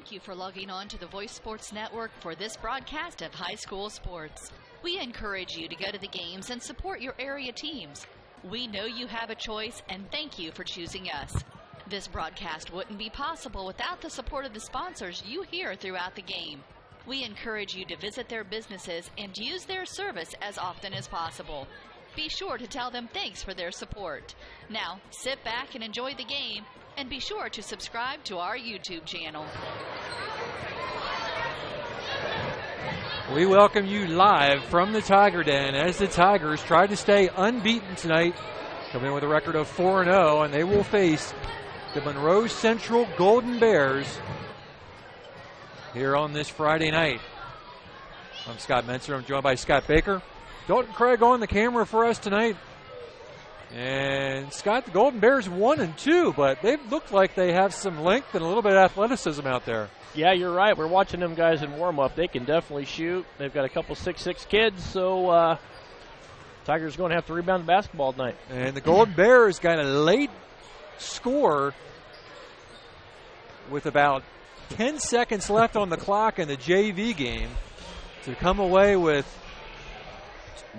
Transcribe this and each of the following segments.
Thank you for logging on to the Voice Sports Network for this broadcast of high school sports. We encourage you to go to the games and support your area teams. We know you have a choice, and thank you for choosing us. This broadcast wouldn't be possible without the support of the sponsors you hear throughout the game. We encourage you to visit their businesses and use their service as often as possible. Be sure to tell them thanks for their support. Now, sit back and enjoy the game, and be sure to subscribe to our YouTube channel. We welcome you live from the Tiger Den as the Tigers try to stay unbeaten tonight, coming in with a record of 4-0, and they will face the Monroe Central Golden Bears here on this Friday night. I'm Scott Menser. I'm joined by Scott Baker. Dalton Craig on the camera for us tonight. And Scott, the Golden Bears 1-2, but they look like they have some length and a little bit of athleticism out there. Yeah, you're right. We're watching them guys in warm-up. They can definitely shoot. They've got a couple 6'6" kids, so Tigers going to have to rebound the basketball tonight. And the Golden Bears got a late score with about 10 seconds left on the clock in the JV game to come away with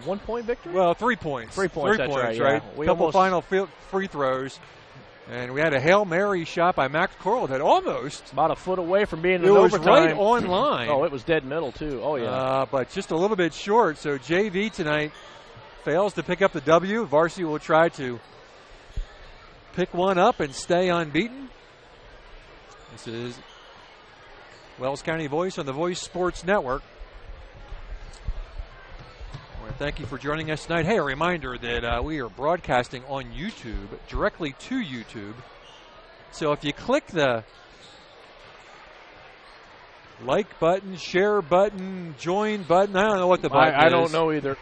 1 point victory? Well, 3 points. 3 points, that's right. right? Yeah. A couple final free throws. And we had a Hail Mary shot by Max Coral that almost. About a foot away from being in overtime. It was right on line. Oh, it was dead middle, too. Oh, yeah. But just a little bit short. So JV tonight fails to pick up the W. Varsity will try to pick one up and stay unbeaten. This is Wells County Voice on the Voice Sports Network. Thank you for joining us tonight. Hey, a reminder that we are broadcasting on YouTube, directly to YouTube. So if you click the like button, share button, join button, I don't know what the button is. I don't know either.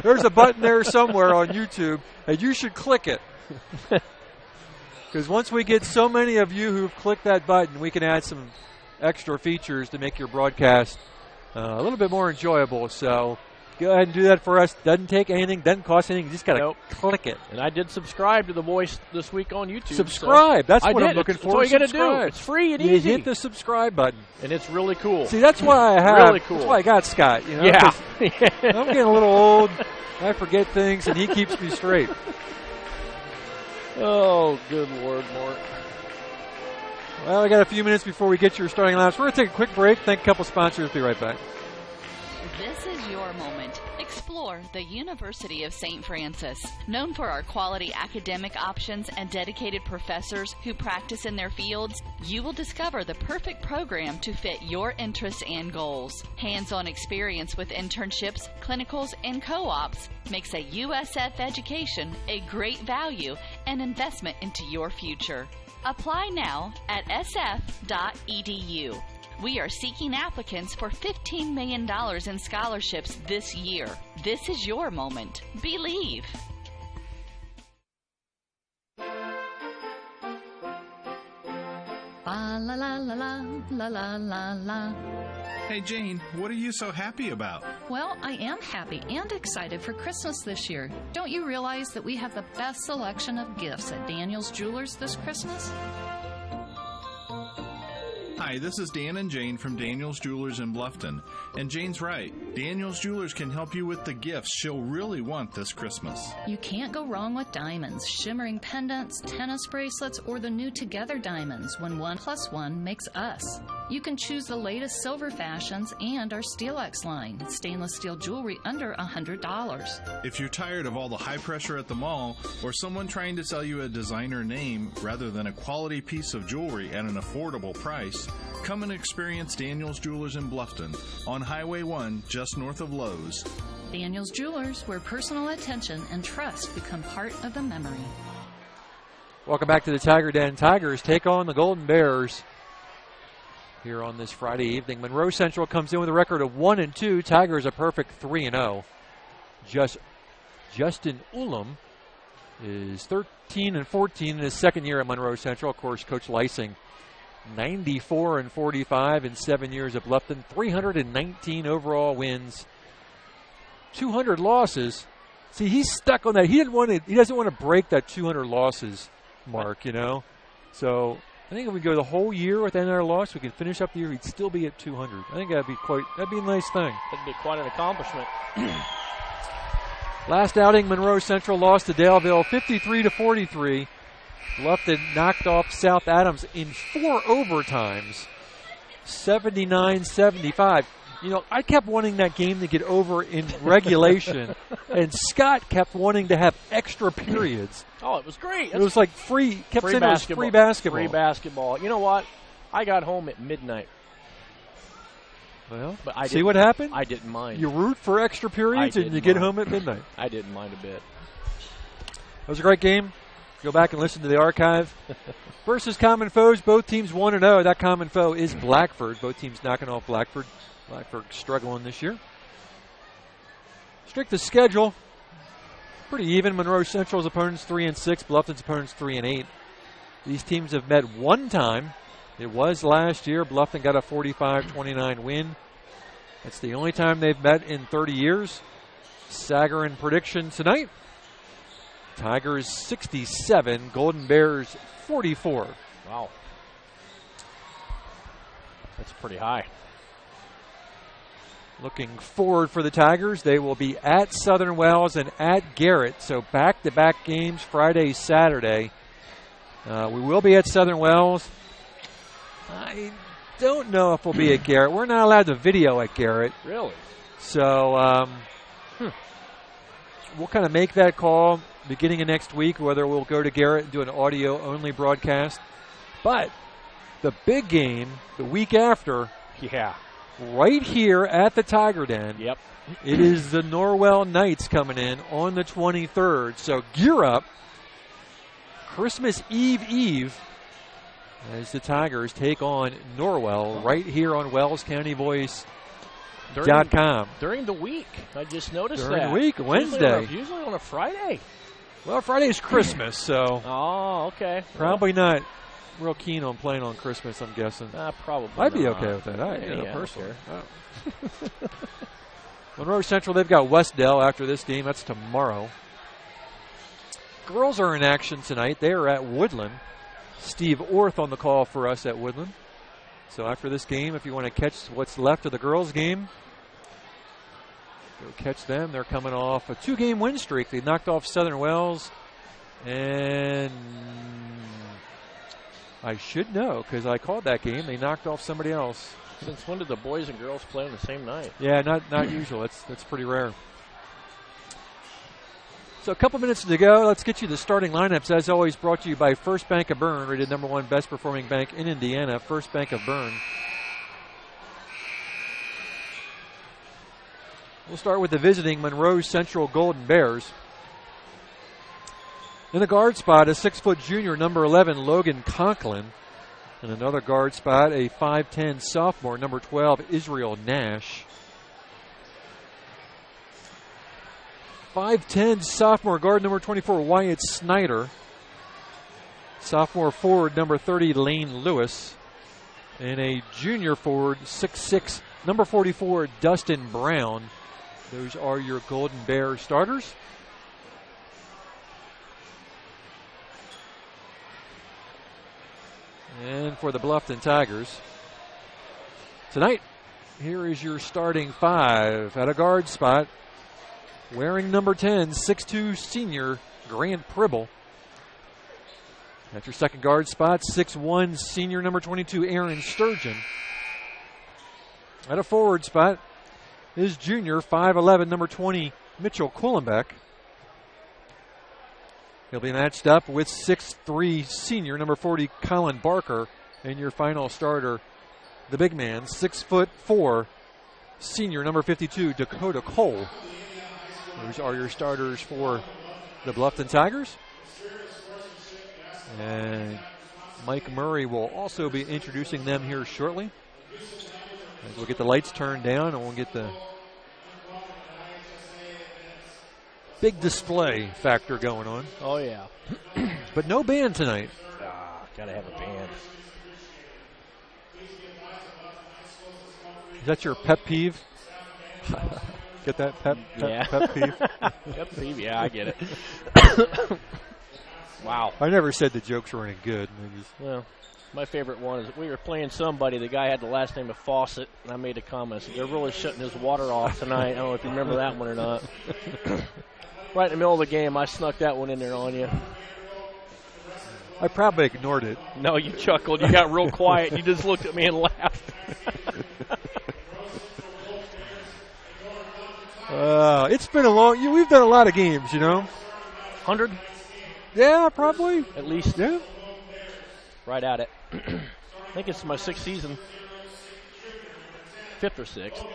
There's a button there somewhere on YouTube, and you should click it. Because once we get so many of you who've clicked that button, we can add some extra features to make your broadcast a little bit more enjoyable. So go ahead and do that for us. Doesn't take anything, doesn't cost anything. You just got to click it. And I did subscribe to The Voice this week on YouTube. Subscribe. That's what I'm looking for. That's all you got to do. It's free and easy. You hit the subscribe button. And it's really cool. See, that's why I have. Really cool. That's why I got Scott. You know, yeah. I'm getting a little old. I forget things, and he keeps me straight. Oh, good Lord, Mark. Well, we got a few minutes before we get your starting lineups. We're going to take a quick break. Thank a couple sponsors. Be right back. This is your moment. Explore the University of St. Francis. Known for our quality academic options and dedicated professors who practice in their fields, you will discover the perfect program to fit your interests and goals. Hands-on experience with internships, clinicals, and co-ops makes a USF education a great value and investment into your future. Apply now at sf.edu. We are seeking applicants for $15 million in scholarships this year. This is your moment. Believe. La la la la la la la la. Hey Jane, what are you so happy about? Well, I am happy and excited for Christmas this year. Don't you realize that we have the best selection of gifts at Daniel's Jewelers this Christmas? Hi, this is Dan and Jane from Daniel's Jewelers in Bluffton. And Jane's right. Daniel's Jewelers can help you with the gifts she'll really want this Christmas. You can't go wrong with diamonds, shimmering pendants, tennis bracelets, or the new Together diamonds when 1 + 1 makes us. You can choose the latest silver fashions and our SteelX line, stainless steel jewelry under $100. If you're tired of all the high pressure at the mall or someone trying to sell you a designer name rather than a quality piece of jewelry at an affordable price, come and experience Daniel's Jewelers in Bluffton on Highway 1 just north of Lowe's. Daniel's Jewelers, where personal attention and trust become part of the memory. Welcome back to the Tiger Den. Tigers take on the Golden Bears here on this Friday evening. Monroe Central comes in with a record of 1-2. Tigers a perfect 3-0. Justin Ulam is 13-14 in his second year at Monroe Central. Of course, Coach Lysing 94-45 in 7 years at Bluffton. 319 overall wins, 200 losses. See, he's stuck on that. He doesn't want to break that 200 losses mark, you know. So I think if we go the whole year without another loss, we can finish up the year, he'd still be at 200. I think that'd be a nice thing. That'd be quite an accomplishment. Last outing, Monroe Central lost to Daleville 53-43. Bluffton knocked off South Adams in 4 overtimes, 79-75. You know, I kept wanting that game to get over in regulation, and Scott kept wanting to have extra periods. Oh, it was great. It was like free. Kept saying it was free basketball. Free basketball. You know what? I got home at midnight. Well, but see what happened? I didn't mind. You root for extra periods, and you get home at midnight. I didn't mind a bit. It was a great game. Go back and listen to the archive. Versus common foes, both teams 1-0. That common foe is Blackford. Both teams knocking off Blackford. Blackford struggling this year. Strength of schedule, pretty even. Monroe Central's opponents 3-6. Bluffton's opponents 3-8. These teams have met one time. It was last year. Bluffton got a 45-29 win. That's the only time they've met in 30 years. Sagarin prediction tonight. Tigers 67, Golden Bears 44. Wow. That's pretty high. Looking forward for the Tigers, they will be at Southern Wells and at Garrett. So back-to-back games Friday, Saturday. We will be at Southern Wells. I don't know if we'll be at Garrett. We're not allowed to video at Garrett. Really? So we'll kind of make that call beginning of next week, whether we'll go to Garrett and do an audio-only broadcast. But the big game, the week after, right here at the Tiger Den, yep, it is the Norwell Knights coming in on the 23rd. So gear up. Christmas Eve as the Tigers take on Norwell right here on WellsCountyVoice.com. During the week. I just noticed During that. the week, Wednesday. Usually on a Friday. Well, Friday's Christmas, so. Oh, okay. Probably not real keen on playing on Christmas, I'm guessing. Probably I'd be not. okay with that. Personally. Oh. Monroe Central, they've got Westdale after this game. That's tomorrow. Girls are in action tonight. They are at Woodland. Steve Orth on the call for us at Woodland. So after this game, if you want to catch what's left of the girls' game, go catch them. They're coming off a 2-game win streak. They knocked off Southern Wells, and I should know because I called that game. They knocked off somebody else. Since when did the boys and girls play on the same night? Yeah, not usual. That's pretty rare. So a couple minutes to go. Let's get you the starting lineups. As always, brought to you by First Bank of Bern, rated #1 best performing bank in Indiana. First Bank of Bern. We'll start with the visiting Monroe Central Golden Bears. In the guard spot, a 6-foot junior, number 11, Logan Conklin. And another guard spot, a 5'10 sophomore, number 12, Israel Nash. 5'10 sophomore guard, number 24, Wyatt Snyder. Sophomore forward, number 30, Lane Lewis. And a junior forward, 6'6, number 44, Dustin Brown. Those are your Golden Bear starters. And for the Bluffton Tigers, tonight, here is your starting 5 at a guard spot. Wearing number 10, 6'2 senior Grant Pribble. At your second guard spot, 6'1 senior number 22 Aaron Sturgeon. At a forward spot is junior 5'11 number 20 Mitchell Quillenbeck. He'll be matched up with 6'3 senior number 40 Colin Barker. And your final starter, the big man, 6'4 senior number 52 Dakota Cole. Those are your starters for the Bluffton Tigers. And Mike Murray will also be introducing them here shortly. As we'll get the lights turned down and we'll get the big display factor going on. Oh, yeah. But no band tonight. Gotta have a band. Is that your pet peeve? Get that pet peeve? Pet peeve, yeah, I get it. Wow. I never said the jokes were any good. Well, My favorite one is we were playing somebody. The guy had the last name of Fawcett, and I made a comment. I said, they're really shutting his water off tonight. I don't know if you remember that one or not. Right in the middle of the game, I snuck that one in there on you. I probably ignored it. No, you chuckled. You got real quiet. You just looked at me and laughed. It's been a long. We've done a lot of games, 100? Yeah, probably. At least. Yeah. Right at it. I think it's my 6th season. 5th or 6th.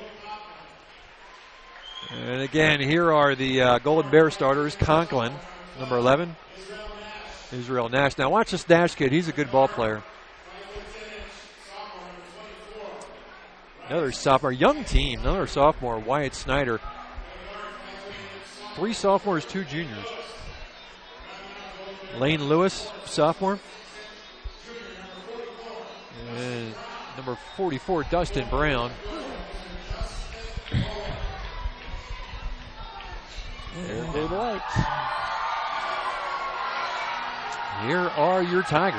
And again, here are the Golden Bear starters. Conklin, number 11. Israel Nash. Now watch this Nash kid. He's a good ball player. Another sophomore. Young team. Another sophomore, Wyatt Snyder. 3 sophomores, 2 juniors. Lane Lewis, sophomore. And number 44, Dustin Brown. There go the lights. Here are your Tigers.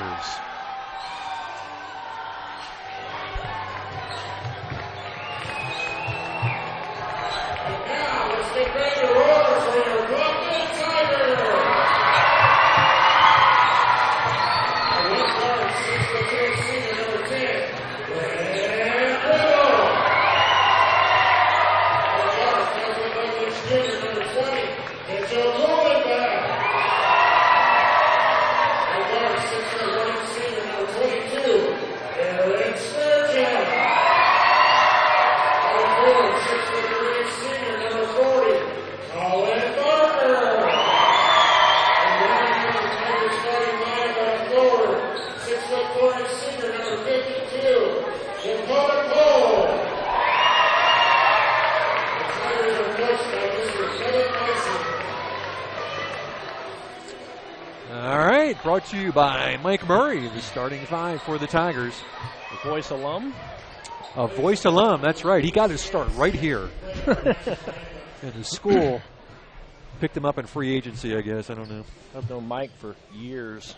Now let's get ready to roll for your Bluffton Tigers. Brought to you by Mike Murray, the starting 5 for the Tigers. A Voice alum? A Voice alum, that's right. He got his start right here. And his school picked him up in free agency, I guess. I don't know. I've known Mike for years.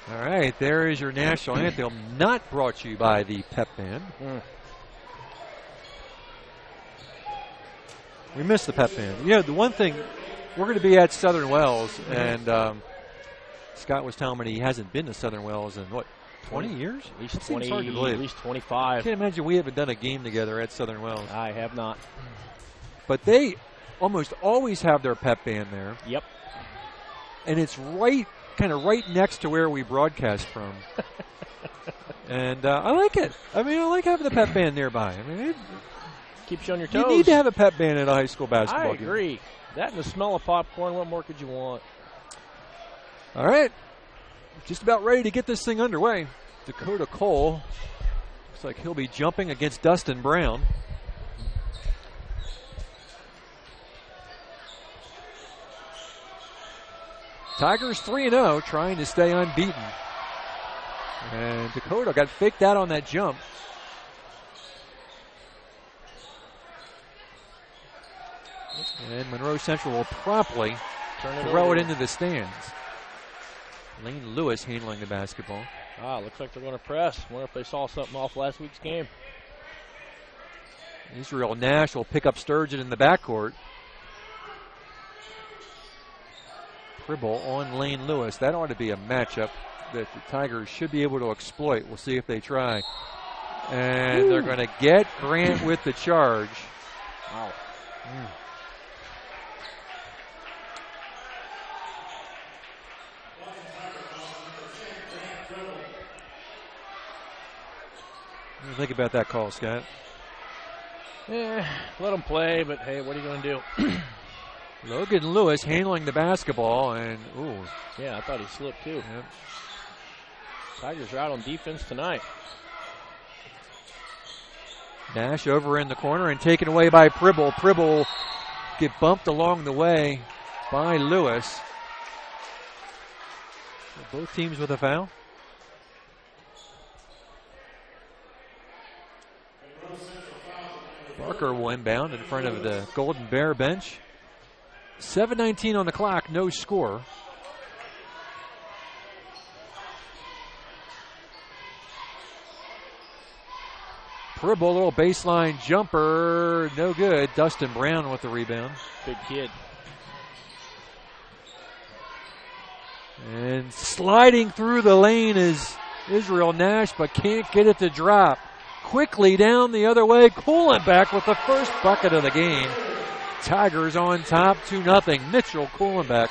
All right, there is your national anthem, not brought to you by the Pep Band. We miss the Pep Band. The one thing, we're going to be at Southern Wells, and Scott was telling me he hasn't been to Southern Wells in, 20 years? At least 20, hard to believe. at least 25. I can't imagine we haven't done a game together at Southern Wells. I have not. But they almost always have their Pep Band there. Yep. And it's kind of right next to where we broadcast from. And I like it. I like having the Pep Band nearby. It keeps you on your toes. You need to have a Pep Band at a high school basketball game. I agree. That and the smell of popcorn, what more could you want? All right. Just about ready to get this thing underway. Dakota Cole. Looks like he'll be jumping against Dustin Brown. Tigers 3-0, trying to stay unbeaten. And Dakota got faked out on that jump. And Monroe Central will promptly throw it into the stands. Lane Lewis handling the basketball. Looks like they're going to press. Wonder if they saw something off last week's game. Israel Nash will pick up Sturgeon in the backcourt. Pribble on Lane Lewis. That ought to be a matchup that the Tigers should be able to exploit. We'll see if they try. And they're going to get Grant with the charge. Wow. What do you think about that call, Scott? Let them play, but hey, what are you going to do? Logan Lewis handling the basketball, and ooh. Yeah, I thought he slipped too. Yep. Tigers are out on defense tonight. Nash over in the corner and taken away by Pribble. Pribble get bumped along the way by Lewis. Both teams with a foul. Barker will inbound in front of the Golden Bear bench. 7:19 on the clock, no score. Pribble, little baseline jumper, no good. Dustin Brown with the rebound. Good kid. And sliding through the lane is Israel Nash, but can't get it to drop. Quickly down the other way, Kuhlenbeck with the first bucket of the game. Tigers on top, 2-0. Mitchell Kuhlenbeck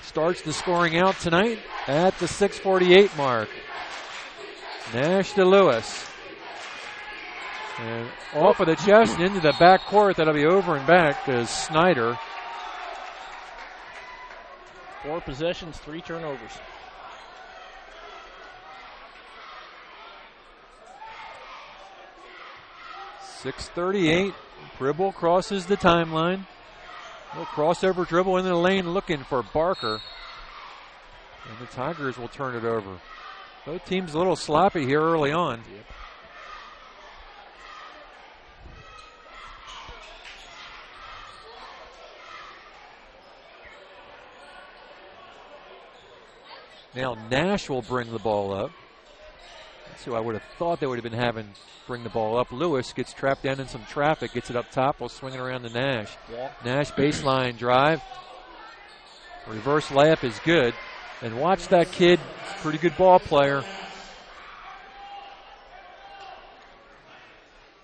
starts the scoring out tonight at the 6:48 mark. Nash to Lewis. And off of the chest and into the backcourt. That'll be over and back to Snyder. 4 possessions, 3 turnovers. .638. Pribble crosses the timeline. Little crossover dribble into the lane looking for Barker. And the Tigers will turn it over. Both teams a little sloppy here early on. Yep. Now Nash will bring the ball up. That's who I would have thought they would have been having bring the ball up. Lewis gets trapped down in some traffic, gets it up top, will swing it around to Nash. Yeah. Nash baseline drive. Reverse layup is good. And watch that kid, pretty good ball player.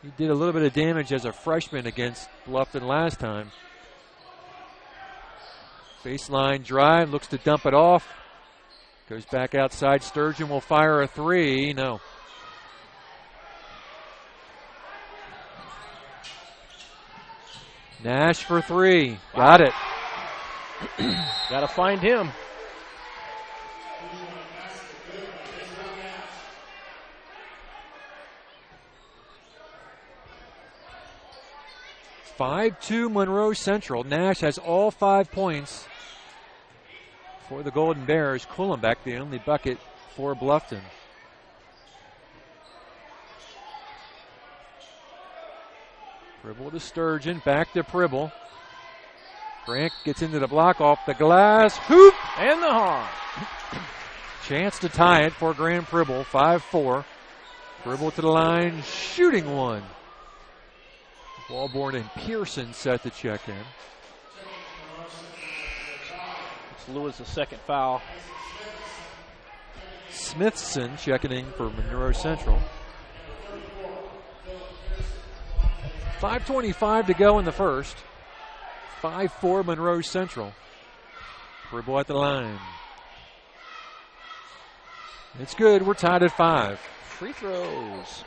He did a little bit of damage as a freshman against Bluffton last time. Baseline drive, looks to dump it off. Goes back outside. Sturgeon will fire a 3. No. Nash for 3. Got it. Got to find him. (5-2) Monroe Central. Nash has all 5 points for the Golden Bears. Kuhlenbeck, the only bucket for Bluffton. Pribble to Sturgeon, back to Pribble. Grant gets into the block off the glass. Hoop! And the harm. Chance to tie it for Grant Pribble. 5-4. Pribble to the line, shooting one. Walborn and Pearson set to check in. It's Lewis' second foul. Smithson checking in for Monroe Central. 5:25 to go in the first. 5-4 Monroe Central. Pribble at the line. It's good. We're tied at 5. Free throws.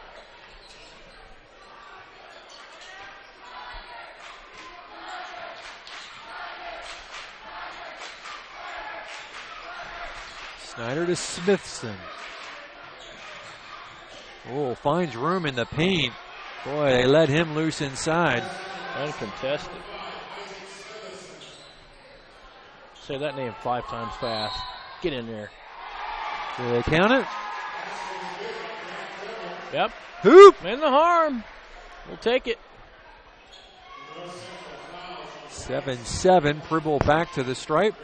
Snyder to Smithson. Oh, finds room in the paint. Boy, they let him loose inside. Uncontested. Say that name 5 times fast. Get in there. Do they count it? Yep. Hoop! And the harm. We'll take it. 7-7. Pribble back to the stripe.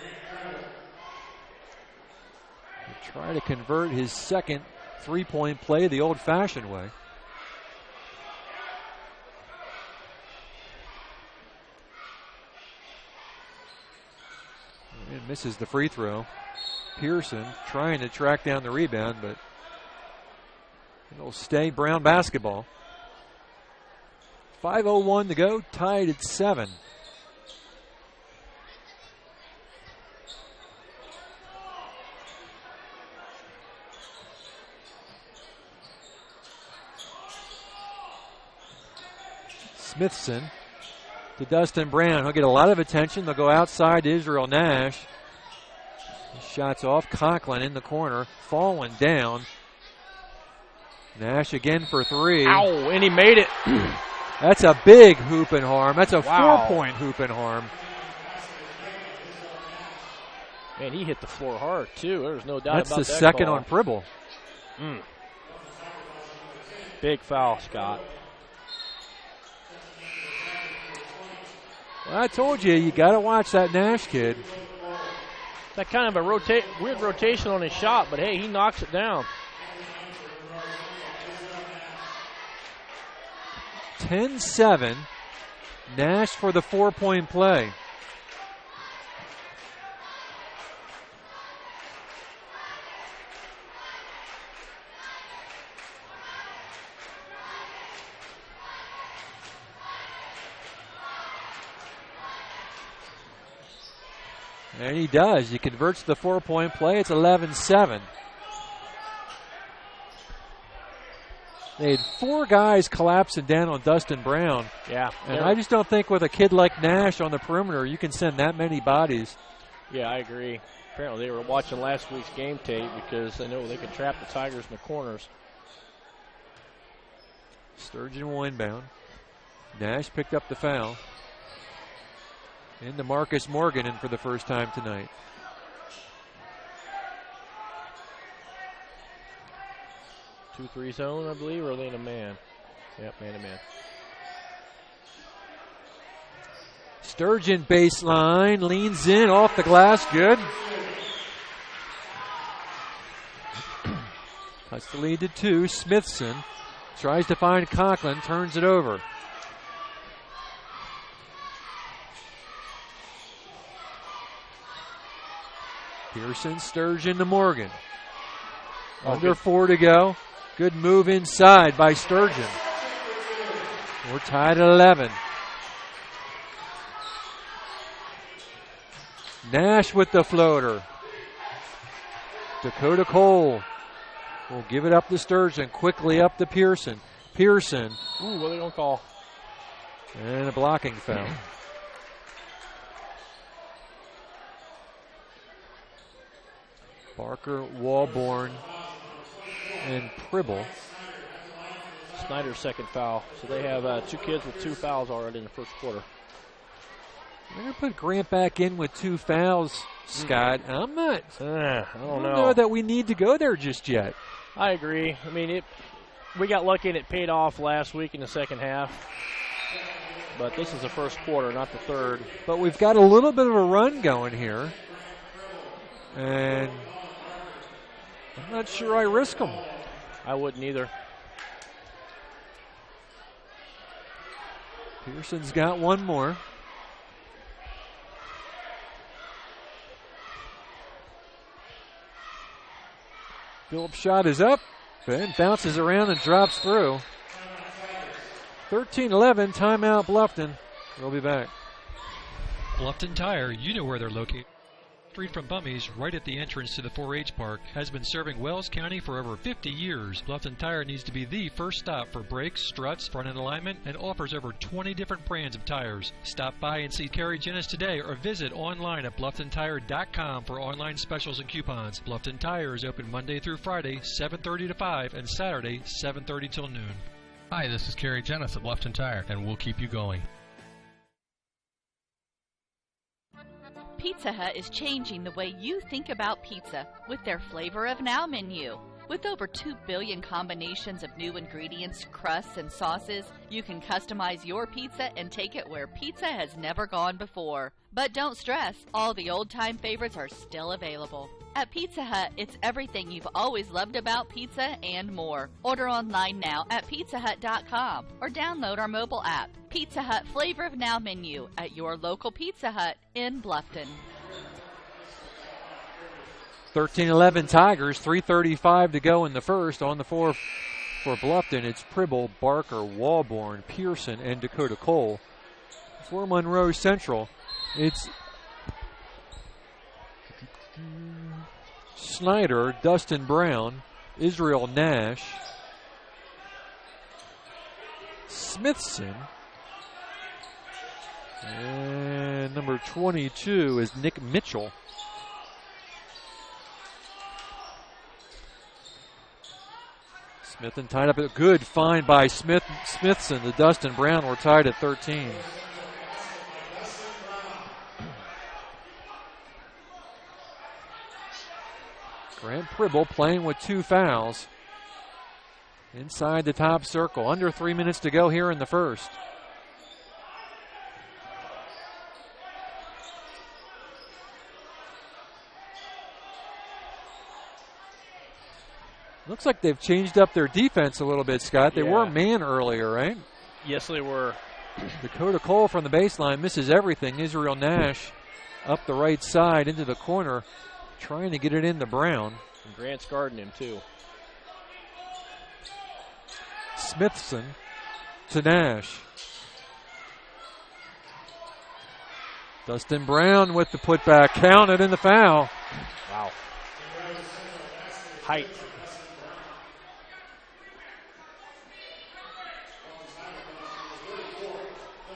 Try to convert his second 3-point play the old-fashioned way. And misses the free throw. Pearson trying to track down the rebound, but it'll stay Brown basketball. 5:01 to go, tied at 7. Smithson to Dustin Brown. He'll get a lot of attention. They'll go outside to Israel Nash. Shots off. Conklin in the corner, falling down. Nash again for 3. Ow, and he made it. That's a big hoop and harm. That's a Wow. 4-point hoop and harm. Man, he hit the floor hard, too. There's no doubt That's about that. the second call. on Pribble. Big foul, Scott. Well, I told you, you got to watch that Nash kid. That kind of a weird rotation on his shot, but hey, he knocks it down. 10-7. Nash for the 4-point play. And he does. He converts the 4-point play. It's 11-7. They had 4 guys collapsing down on Dustin Brown. Yeah. And I just don't think with a kid like Nash on the perimeter, you can send that many bodies. Yeah, I agree. Apparently they were watching last week's game tape because they know they can trap the Tigers in the corners. Sturgeon will inbound. Nash picked up the foul. Into Marcus Morgan in for the first time tonight. Two 3 zone, I believe, or are they in a man? Yep, man to man. Sturgeon baseline, leans in, off the glass, good. Cuts the lead to 2. Smithson tries to find Conklin, turns it over. Pearson, Sturgeon to Morgan. Under 4 to go. Good move inside by Sturgeon. We're tied at 11. Nash with the floater. Dakota Cole will give it up to Sturgeon. Quickly up to Pearson. Pearson. Ooh, what are they going to call? And a blocking foul. Barker, Walborn, and Pribble. Snyder's second foul. So they have 2 kids with 2 fouls already in the first quarter. They're going to put Grant back in with 2 fouls, Scott. I'm not. I don't know. know that we need to go there just yet. I agree. I mean, we got lucky and it paid off last week in the second half. But this is the first quarter, not the third. But we've got a little bit of a run going here. And I'm not sure I risk them. I wouldn't either. Pearson's got one more. Phillips' shot is up. Ben bounces around and drops through. 13-11, timeout Bluffton. We'll be back. Bluffton Tire, you know where they're located. Street from Bummies, right at the entrance to the 4-H Park, has been serving Wells County for over 50 years. Bluffton Tire needs to be the first stop for brakes, struts, front end alignment, and offers over 20 different brands of tires. Stop by and see Kerry Jennis today or visit online at BlufftonTire.com for online specials and coupons. Bluffton Tire is open Monday through Friday, 7:30 to 5, and Saturday, 7:30 till noon. Hi, this is Kerry Jennis at Bluffton Tire, and we'll keep you going. Pizza Hut is changing the way you think about pizza with their Flavor of Now menu. With over 2 billion combinations of new ingredients, crusts, and sauces, you can customize your pizza and take it where pizza has never gone before. But don't stress, all the old-time favorites are still available. At Pizza Hut, it's everything you've always loved about pizza and more. Order online now at pizzahut.com or download our mobile app. Pizza Hut Flavor of Now menu at your local Pizza Hut in Bluffton. 13-11 Tigers, 3:35 to go in the first. On the floor for Bluffton, it's Pribble, Barker, Walborn, Pearson, and Dakota Cole. For Monroe Central, it's Snyder, Dustin Brown, Israel Nash, Smithson, and number 22 is Nick Mitchell. Smithson tied up a good find by Smithson. The Dustin Brown were tied at 13. Grant Pribble playing with 2 fouls. Inside the top circle. Under 3 minutes to go here in the first. Looks like they've changed up their defense a little bit, Scott. They were man earlier, right? Yes, they were. Dakota Cole from the baseline misses everything. Israel Nash up the right side into the corner, trying to get it into Brown. And Grant's guarding him, too. Smithson to Nash. Dustin Brown with the putback, counted in the foul. Wow. Height.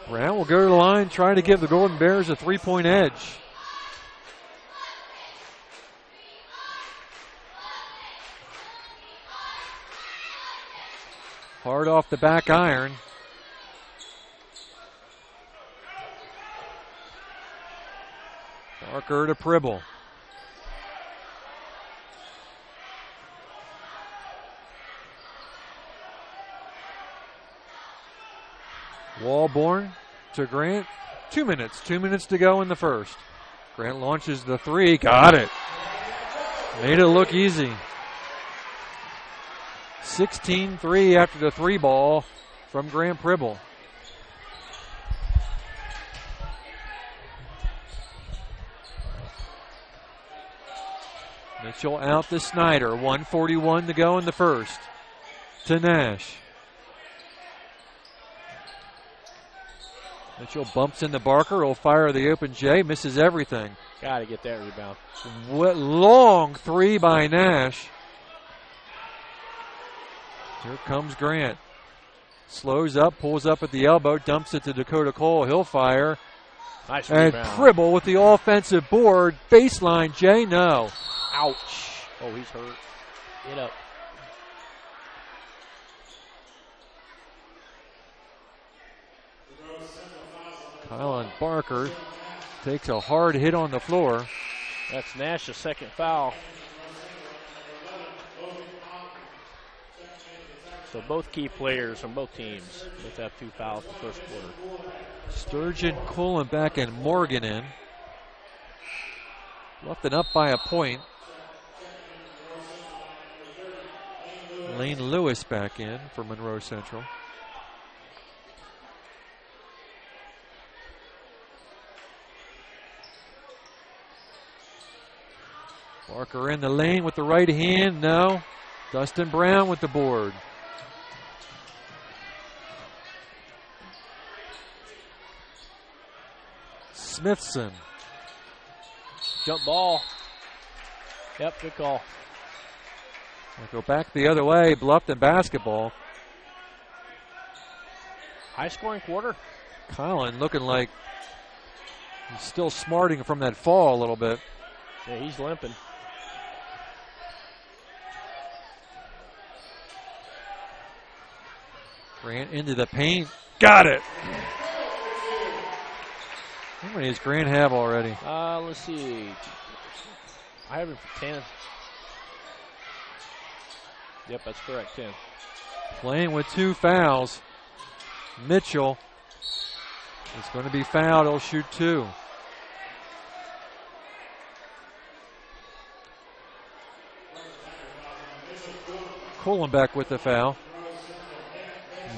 Brown will go to the line, trying to give the Golden Bears a 3-point edge. Hard off the back iron. Barker to Pribble. Walborn to Grant. 2 minutes. 2 minutes to go in the first. Grant launches the 3. Got it. Made it look easy. 16-3 after the 3 ball from Grant Pribble. Mitchell out to Snyder. 1:41 to go in the first. To Nash. Mitchell bumps into Barker. He'll fire the open J. Misses everything. Got to get that rebound. Long 3 by Nash. Here comes Grant. Slows up, pulls up at the elbow, dumps it to Dakota Cole. He'll fire. Nice and rebound. Pribble with the offensive board. Baseline, J, no. Ouch. Oh, he's hurt. Get up. Kylan Barker takes a hard hit on the floor. That's Nash's second foul. So both key players from both teams both have 2 fouls in the first quarter. Sturgeon, Kohlenbeck, and Morgan in. Bluffton up by a point. Lane Lewis back in for Monroe Central. Barker in the lane with the right hand, no. Dustin Brown with the board. Smithson. Jump ball. Yep, good call. We'll go back the other way, Bluffton basketball. High scoring quarter. Colin looking like he's still smarting from that fall a little bit. Yeah, he's limping. Grant into the paint. Got it. How many does Grant have already? Let's see. I have him for 10. Yep, that's correct, 10. Playing with 2 fouls. Mitchell is going to be fouled. He'll shoot 2. Kohlenbeck with the foul.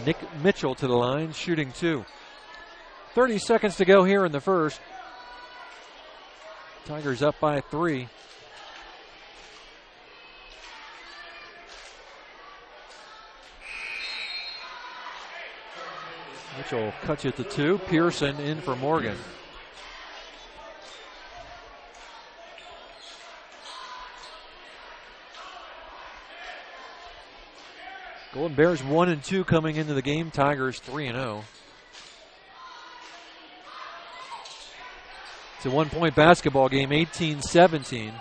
Nick Mitchell to the line, shooting 2. 30 seconds to go here in the first. Tigers up by 3. Central cuts it to 2. Pearson in for Morgan. Golden Bears 1-2 coming into the game. Tigers 3-0. It's a 1-point basketball game, 18-17.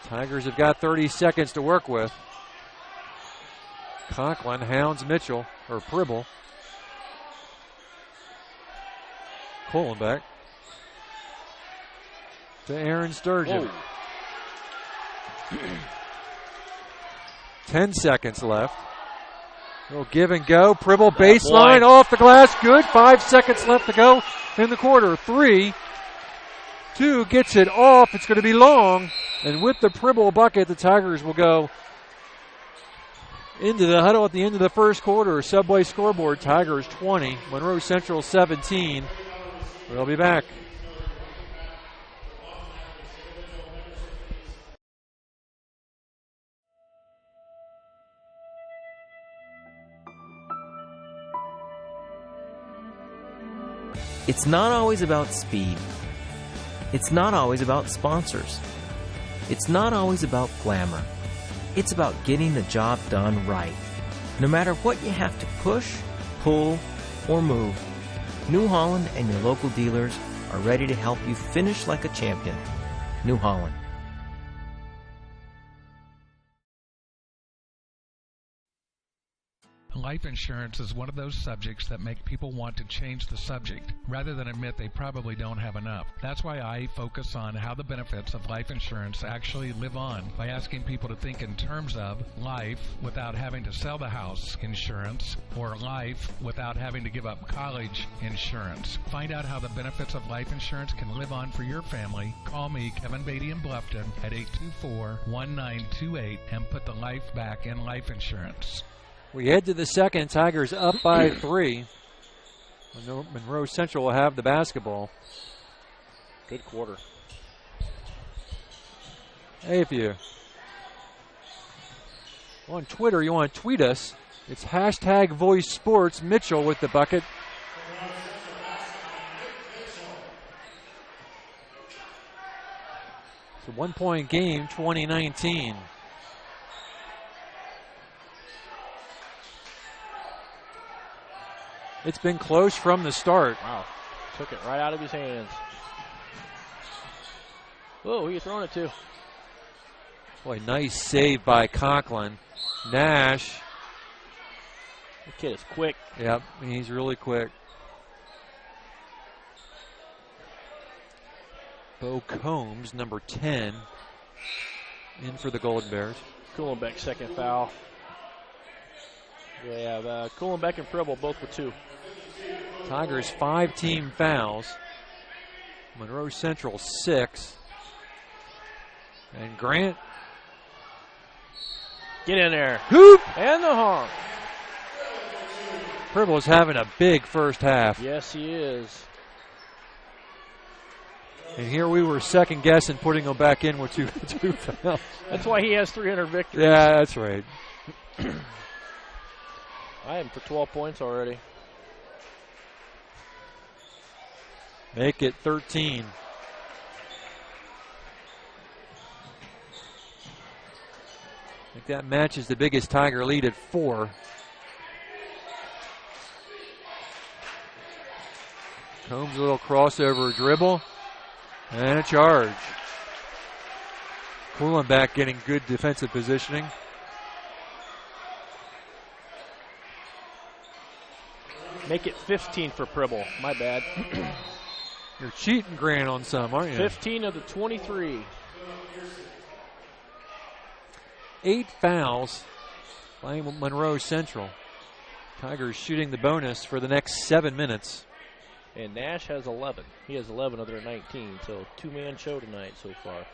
Tigers have got 30 seconds to work with. Conklin hounds Mitchell, or Pribble. Kohlenbeck to Aaron Sturgeon. 10 seconds left. Little give and go. Pribble baseline off the glass. Good. 5 seconds left to go in the quarter. 3, 2 gets it off. It's going to be long. And with the Pribble bucket, the Tigers will go into the huddle at the end of the first quarter. Subway scoreboard, Tigers 20, Monroe Central 17. We'll be back. It's not always about speed. It's not always about sponsors. It's not always about glamour. It's about getting the job done right. No matter what you have to push, pull, or move, New Holland and your local dealers are ready to help you finish like a champion. New Holland. Life insurance is one of those subjects that make people want to change the subject rather than admit they probably don't have enough. That's why I focus on how the benefits of life insurance actually live on by asking people to think in terms of life without having to sell the house insurance or life without having to give up college insurance. Find out how the benefits of life insurance can live on for your family. Call me, Kevin Beatty in Bluffton, at 824-1928 and put the life back in life insurance. We head to the second. Tigers up by 3. Monroe Central will have the basketball. Good quarter. Hey, if you on Twitter, you want to tweet us, it's hashtag Voice Sports. Mitchell with the bucket. It's a 1-point game, 2019. It's been close from the start. Wow. Took it right out of his hands. Whoa, who are you throwing it to? Boy, nice save by Conklin. Nash. The kid is quick. Yep, he's really quick. Bo Combs, number 10, in for the Golden Bears. Kohlenbeck, second foul. Yeah, Kohlenbeck and Pribble both with 2. Tigers 5 team fouls. Monroe Central 6. And Grant. Get in there. Hoop! And the honk. Pribble's having a big first half. Yes, he is. And here we were second guessing putting him back in with 2 fouls. That's why he has 300 victories. Yeah, that's right. I am for 12 points already. Make it 13. I think that matches the biggest Tiger lead at 4. Combs a little crossover dribble. And a charge. Kohlenbeck getting good defensive positioning. Make it 15 for Pribble. My bad. You're cheating, Grant, on some, aren't you? 15 of the 23. 8 fouls by Monroe Central. Tigers shooting the bonus for the next 7 minutes. And Nash has 11. He has 11 of their 19, so 2-man show tonight so far.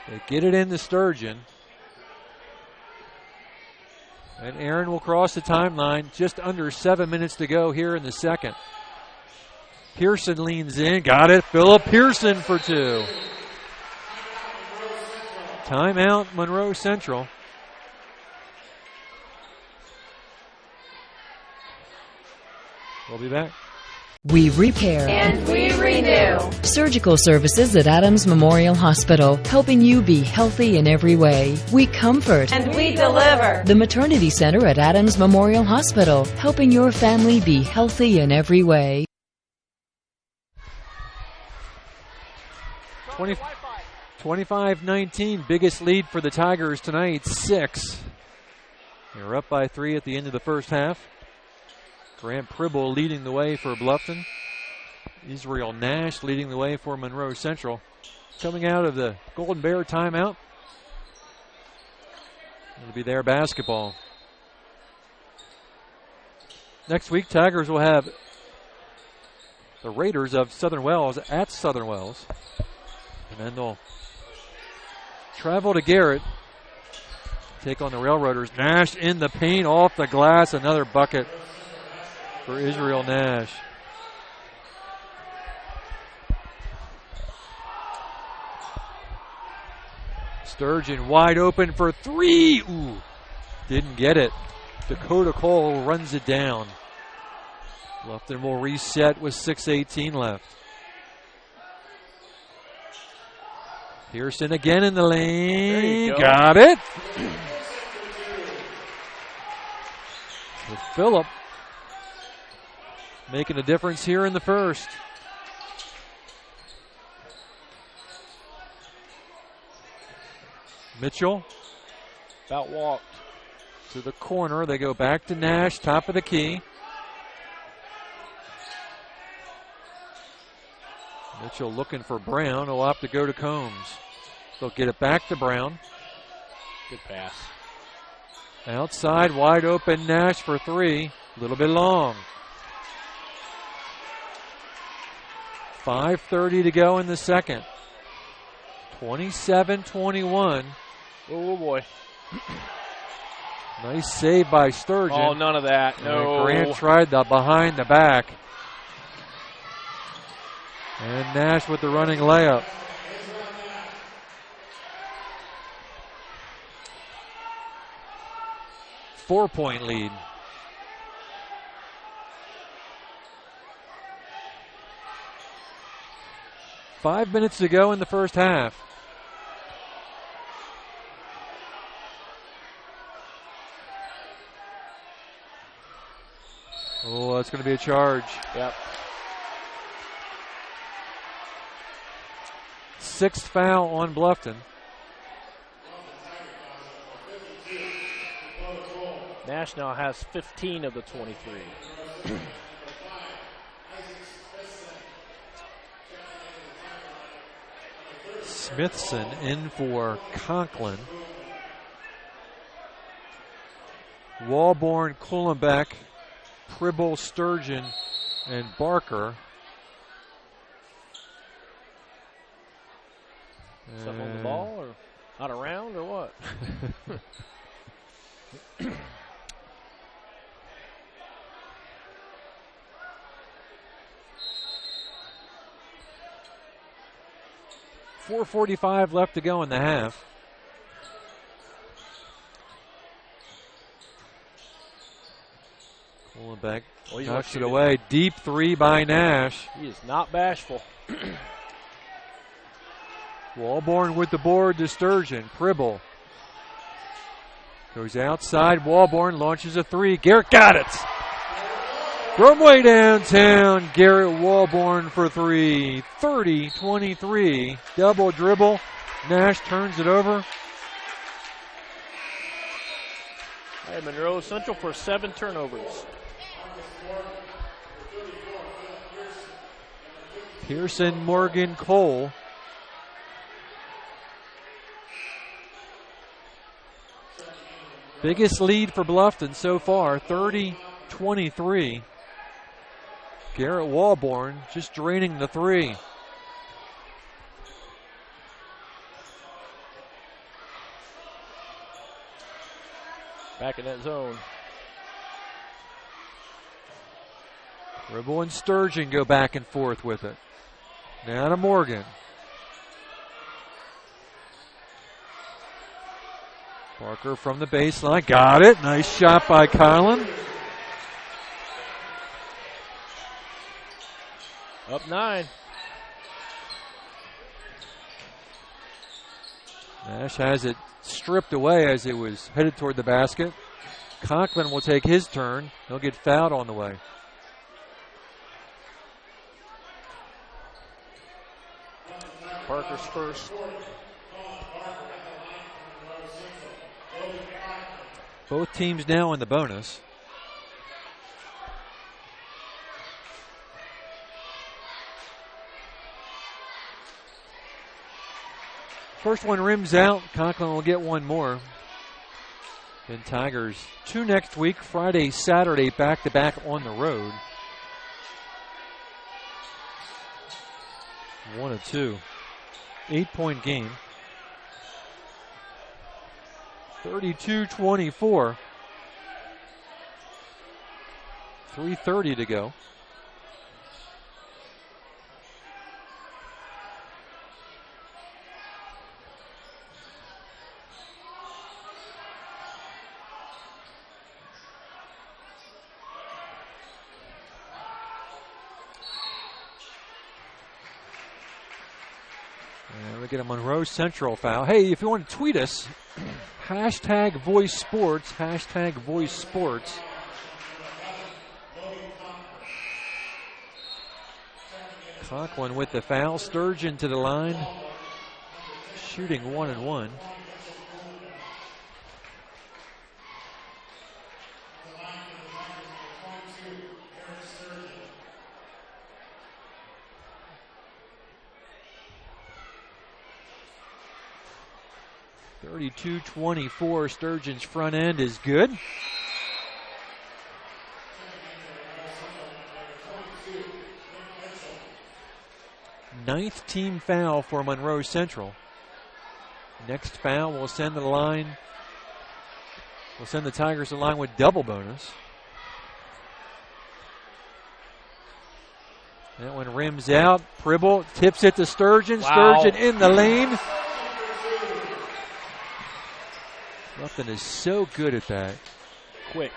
They get it into Sturgeon. And Aaron will cross the timeline. Just under 7 minutes to go here in the second. Pearson leans in. Got it. Philip Pearson for 2. Timeout, Monroe Central. We'll be back. We repair and we renew. Surgical services at Adams Memorial Hospital, helping you be healthy in every way. We comfort and we deliver. The Maternity Center at Adams Memorial Hospital, helping your family be healthy in every way. 25-19, biggest lead for the Tigers tonight, 6. They're up by 3 at the end of the first half. Grant Pribble leading the way for Bluffton. Israel Nash leading the way for Monroe Central. Coming out of the Golden Bear timeout. It'll be their basketball. Next week, Tigers will have the Raiders of Southern Wells at Southern Wells. And then they'll travel to Garrett, take on the Railroaders. Nash in the paint, off the glass, another bucket for Israel Nash. Sturgeon wide open for 3. Ooh, didn't get it. Dakota Cole runs it down. Bluffton will reset with 6:18 left. Pearson again in the lane. Got it. With Phillip making a difference here in the first. Mitchell. About walked. To the corner. They go back to Nash, top of the key. Mitchell looking for Brown. He'll have to go to Combs. They'll get it back to Brown. Good pass. Outside, wide open, Nash for 3. A little bit long. 5:30 to go in the second. 27-21. Oh, boy. Nice save by Sturgeon. Oh, none of that. No. Grant tried the behind the back. And Nash with the running layup. Four-point lead. Five minutes to go in the first half. Oh, that's going to be a charge. Yep. 6th foul on Bluffton. Nash now has 15 of the 23. Smithson in for Conklin. Walborn, Kuhlenbeck, Pribble, Sturgeon, and Barker. Something on the ball or not around or what? .445 left to go in the half. Kuhlenbeck knocks it away. Deep 3 by Nash. He is not bashful. Walborn with the board to Sturgeon. Pribble goes outside. Walborn launches a 3. Garrett got it. From way downtown, Garrett Walborn for 3. 30-23. Double dribble. Nash turns it over. Hey, Monroe Central for 7 turnovers. Pearson, Morgan, Cole. Biggest lead for Bluffton so far, 30-23. Garrett Walborn just draining the 3. Back in that zone. Ribble and Sturgeon go back and forth with it. Now to Morgan. Parker from the baseline. Got it. Nice shot by Colin. Up 9. Nash has it stripped away as it was headed toward the basket. Conklin will take his turn. He'll get fouled on the way. Parker's first. Both teams now in the bonus. First one rims out. Conklin will get one more. Then Tigers 2 next week, Friday, Saturday, back-to-back on the road. 1 of 2. 8-point game. 32-24. 3:30 to go. And we get a Monroe Central foul. Hey, if you want to tweet us, hashtag Voice Sports, hashtag Voice Sports. Conklin with the foul. Sturgeon to the line. Shooting 1-1. .32-24. Sturgeon's front end is good. Ninth team foul for Monroe Central. Next foul will send the line. Will send the Tigers to the line with double bonus. That one rims out. Pribble tips it to Sturgeon. Wow. Sturgeon in the lane. Bluffton is so good at that. Quick.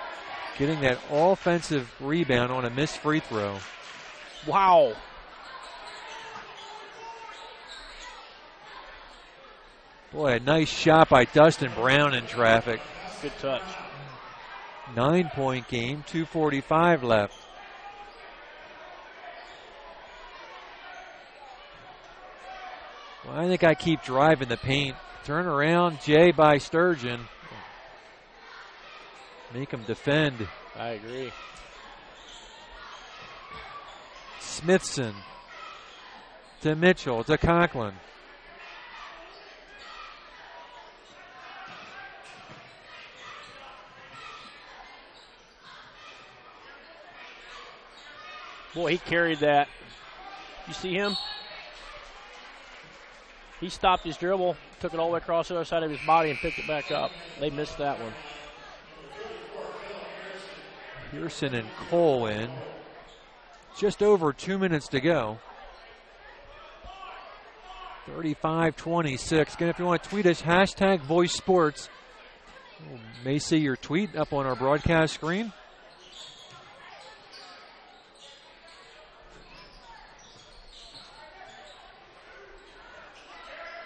Getting that offensive rebound on a missed free throw. Wow. Boy, a nice shot by Dustin Brown in traffic. Good touch. 9-point game, 2:45 left. Well, I think I keep driving the paint. Turn around, Jay by Sturgeon. Make him defend. I agree. Smithson to Mitchell to Conklin. Boy, he carried that. You see him? He stopped his dribble, took it all the way across the other side of his body and picked it back up. They missed that one. Pearson and Cole in. Just over 2 minutes to go. 35-26. Again, if you want to tweet us, hashtag Voice Sports. You may see your tweet up on our broadcast screen.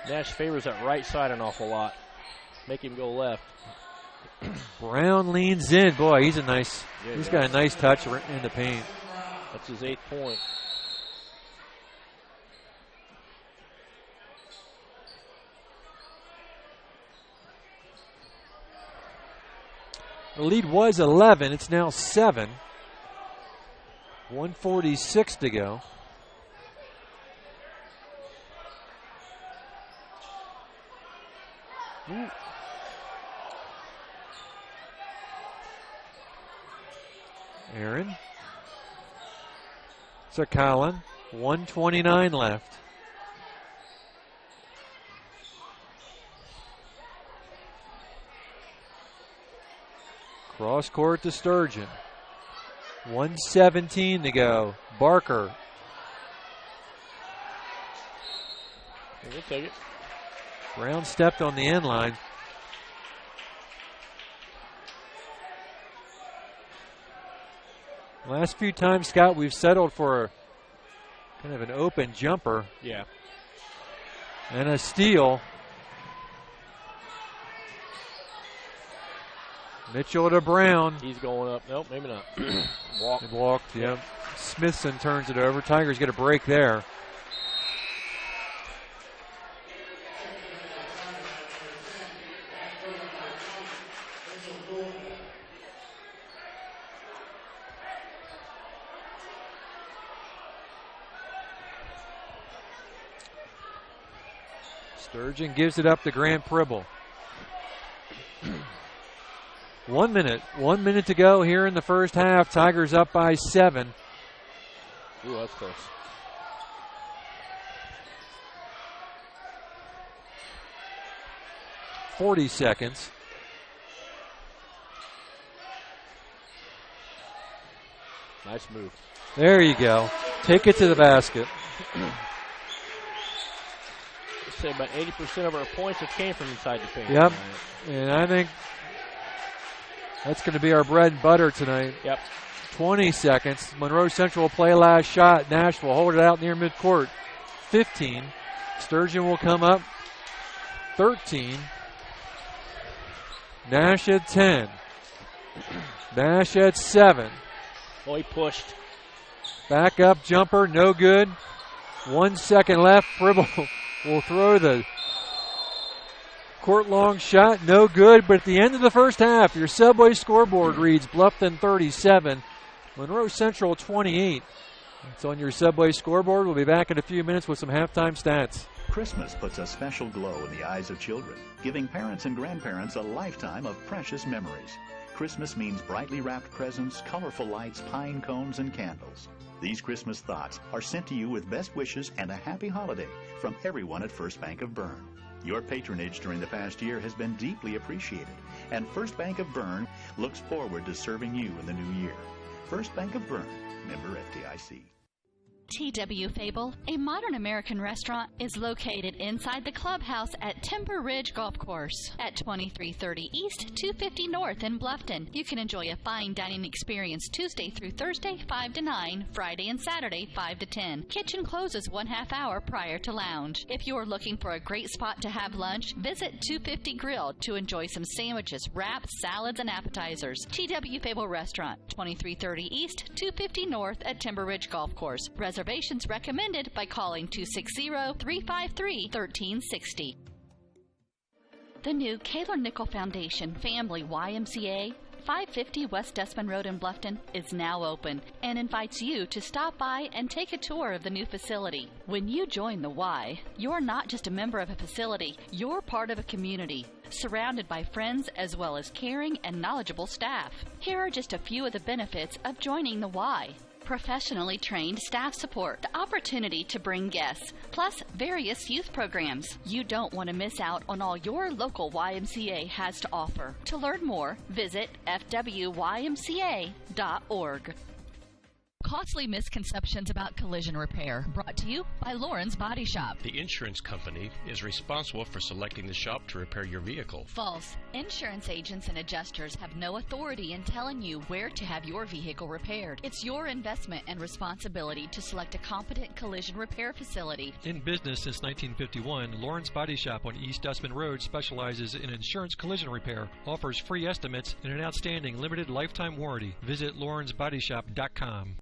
Nash favors that right side an awful lot. Make him go left. Brown leans in. Boy, he's got a nice touch in the paint. That's his 8th point. The lead was 11. It's now 7. 1:46 to go. Ooh. Aaron. So Colin, 1:29 left. Cross court to Sturgeon. 1:17 to go. Barker. We'll take it. Brown stepped on the end line. Last few times, Scott, we've settled for kind of an open jumper. Yeah. And a steal. Mitchell to Brown. He's going up. Nope, maybe not. Walked, yeah. Smithson turns it over. Tigers get a break there. Sturgeon gives it up to Grant Pribble. 1 minute. 1 minute to go here in the first half. Tigers up by 7. Ooh, that's close. .40 seconds. Nice move. There you go. Take it to the basket. Say about 80% of our points have came from inside the paint. Yep. And I think that's going to be our bread and butter tonight. Yep. 20 seconds. Monroe Central will play last shot. Nash will hold it out near midcourt. 15. Sturgeon will come up. 13. Nash at 10. Nash at 7. Oh, he pushed. Back up jumper, no good. 1 second left. Fribble will throw the court long shot, no good. But at the end of the first half, your Subway scoreboard reads Bluffton 37, Monroe Central 28. It's on your Subway scoreboard. We'll be back in a few minutes with some halftime stats. Christmas puts a special glow in the eyes of children, giving parents and grandparents a lifetime of precious memories. Christmas means brightly wrapped presents, colorful lights, pine cones, and candles. These Christmas thoughts are sent to you with best wishes and a happy holiday from everyone at First Bank of Bern. Your patronage during the past year has been deeply appreciated, and First Bank of Bern looks forward to serving you in the new year. First Bank of Bern, member FDIC. T.W. Fable, a modern American restaurant, is located inside the clubhouse at Timber Ridge Golf Course at 2330 East, 250 North in Bluffton. You can enjoy a fine dining experience Tuesday through Thursday, 5 to 9, Friday and Saturday, 5 to 10. Kitchen closes 1/2 hour prior to lounge. If you are looking for a great spot to have lunch, visit 250 Grill to enjoy some sandwiches, wraps, salads, and appetizers. T.W. Fable Restaurant, 2330 East, 250 North at Timber Ridge Golf Course. Reservations recommended by calling 260-353-1360. The new Kaler Nickel Foundation Family YMCA, 550 West Dustman Road in Bluffton, is now open and invites you to stop by and take a tour of the new facility. When you join the Y, you're not just a member of a facility, you're part of a community, surrounded by friends as well as caring and knowledgeable staff. Here are just a few of the benefits of joining the Y. Professionally trained staff support, the opportunity to bring guests, plus various youth programs. You don't want to miss out on all your local YMCA has to offer. To learn more, visit fwymca.org. Costly misconceptions about collision repair, brought to you by Lauren's Body Shop. The insurance company is responsible for selecting the shop to repair your vehicle. False. Insurance agents and adjusters have no authority in telling you where to have your vehicle repaired. It's your investment and responsibility to select a competent collision repair facility. In business since 1951, Lauren's Body Shop on East Dustman Road specializes in insurance collision repair, offers free estimates, and an outstanding limited lifetime warranty. Visit laurensbodyshop.com.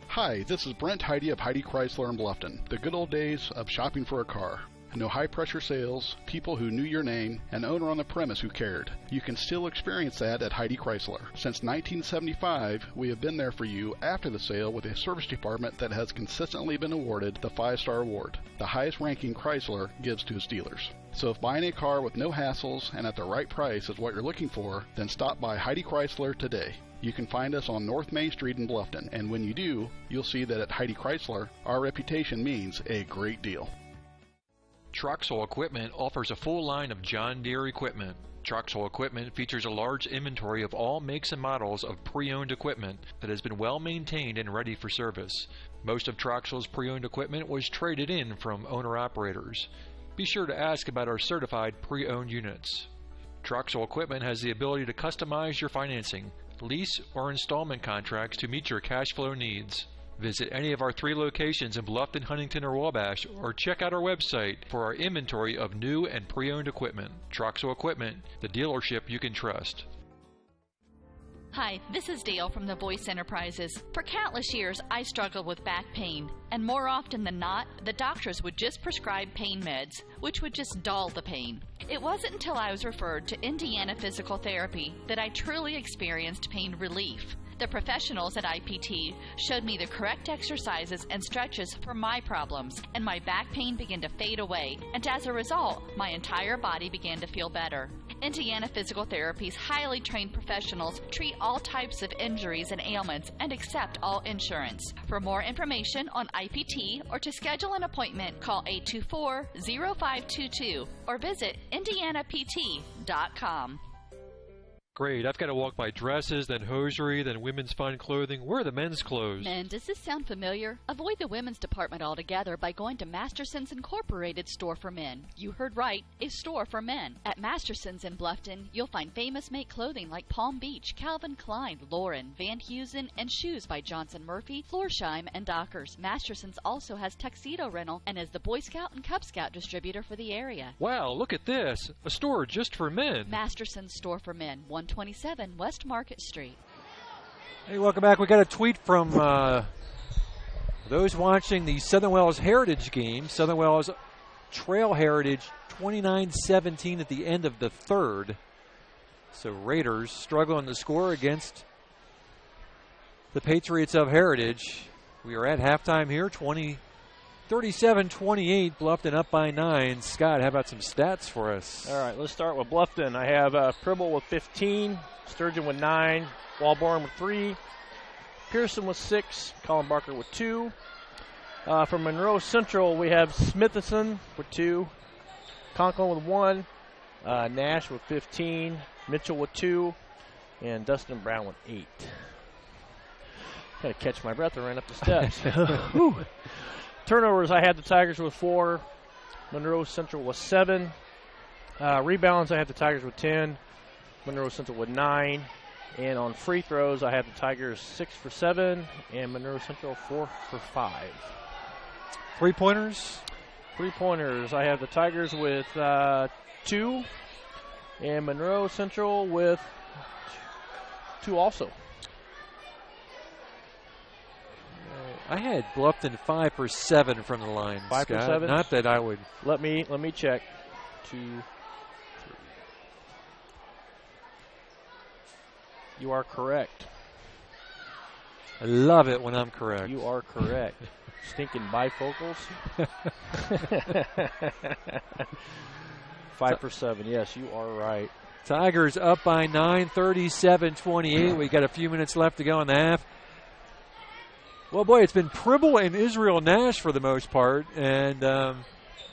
Hi, this is Brent Heidi of Heidi Chrysler in Bluffton. The good old days of shopping for a car. No high-pressure sales, people who knew your name, an owner on the premise who cared. You can still experience that at Heidi Chrysler. Since 1975, we have been there for you after the sale with a service department that has consistently been awarded the 5-star award, the highest ranking Chrysler gives to its dealers. So if buying a car with no hassles and at the right price is what you're looking for, then stop by Heidi Chrysler today. You can find us on North Main Street in Bluffton, and when you do, you'll see that at Heidi Chrysler, our reputation means a great deal. Troxel Equipment offers a full line of John Deere equipment. Troxel Equipment features a large inventory of all makes and models of pre-owned equipment that has been well maintained and ready for service. Most of Troxel's pre-owned equipment was traded in from owner-operators. Be sure to ask about our certified pre-owned units. Troxel Equipment has the ability to customize your financing. lease, or installment contracts to meet your cash flow needs. Visit any of our 3 locations in Bluffton, Huntington, or Wabash, or check out our website for our inventory of new and pre-owned equipment. Troxel Equipment, the dealership you can trust. Hi, this is Dale from the Voice Enterprises. For countless years, I struggled with back pain, and more often than not, the doctors would just prescribe pain meds, which would just dull the pain. It wasn't until I was referred to Indiana Physical Therapy that I truly experienced pain relief. The professionals at IPT showed me the correct exercises and stretches for my problems, and my back pain began to fade away, and as a result, my entire body began to feel better. Indiana Physical Therapy's highly trained professionals treat all types of injuries and ailments and accept all insurance. For more information on IPT or to schedule an appointment, call 824-0522 or visit indianapt.com. Great, I've got to walk by dresses, then hosiery, then women's fine clothing. Where are the men's clothes? Men, does this sound familiar? Avoid the women's department altogether by going to Masterson's Incorporated Store for Men. You heard right, a store for men. At Masterson's in Bluffton, you'll find famous make clothing like Palm Beach, Calvin Klein, Lauren, Van Heusen, and shoes by Johnson Murphy, Florsheim, and Dockers. Masterson's also has tuxedo rental and is the Boy Scout and Cub Scout distributor for the area. Wow, look at this. A store just for men. Masterson's Store for Men, 127 West Market Street. Hey, welcome back. We got a tweet from those watching the Southern Wells Heritage game. Southern Wells Trail Heritage 29-17 at the end of the third. So Raiders struggling to score against the Patriots of Heritage. We are at halftime here, 37-28, Bluffton up by 9. Scott, how about some stats for us? All right, let's start with Bluffton. I have Pribble with 15, Sturgeon with 9, Walborn with 3, Pearson with 6, Colin Barker with 2. From Monroe Central, we have Smithison with 2, Conklin with 1, Nash with 15, Mitchell with 2, and Dustin Brown with 8. Got to catch my breath. I ran up the steps. Turnovers, I had the Tigers with 4. Monroe Central with 7. Rebounds, I had the Tigers with 10. Monroe Central with 9. And on free throws, I had the Tigers 6 for 7 and Monroe Central 4 for 5. Three-pointers? Three-pointers, I have the Tigers with 2 and Monroe Central with 2 also. I had Bluffton 5 for 7 from the line. 5 Scott. for 7. Not that I would. Let me check. 2, 3. You are correct. I love it when I'm correct. You are correct. Stinking bifocals. 5 for 7. Yes, you are right. Tigers up by 9, 37-28. We got a few minutes left to go in the half. Well, boy, it's been Pribble and Israel Nash for the most part. And I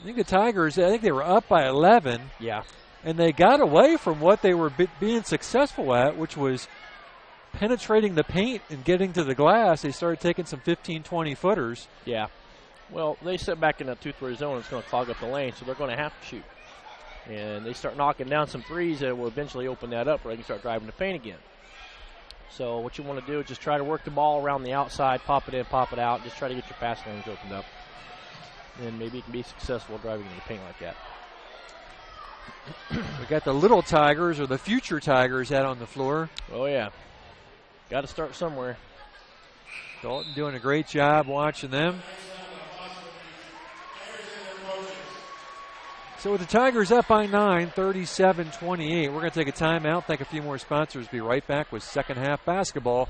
think the Tigers, I think they were up by 11. Yeah. And they got away from what they were being successful at, which was penetrating the paint and getting to the glass. They started taking some 15, 20-footers. Yeah. Well, they sit back in that 2-3 zone. It's going to clog up the lane, so they're going to have to shoot. And they start knocking down some threes that will eventually open that up where they can start driving the paint again. So what you want to do is just try to work the ball around the outside, pop it in, pop it out. Just try to get your pass lanes opened up. And maybe you can be successful driving in the paint like that. We got the little Tigers, or the future Tigers, out on the floor. Oh, yeah. Got to start somewhere. Dalton doing a great job watching them. So with the Tigers up by 9, 37-28, we're going to take a timeout, thank a few more sponsors. Be right back with second half basketball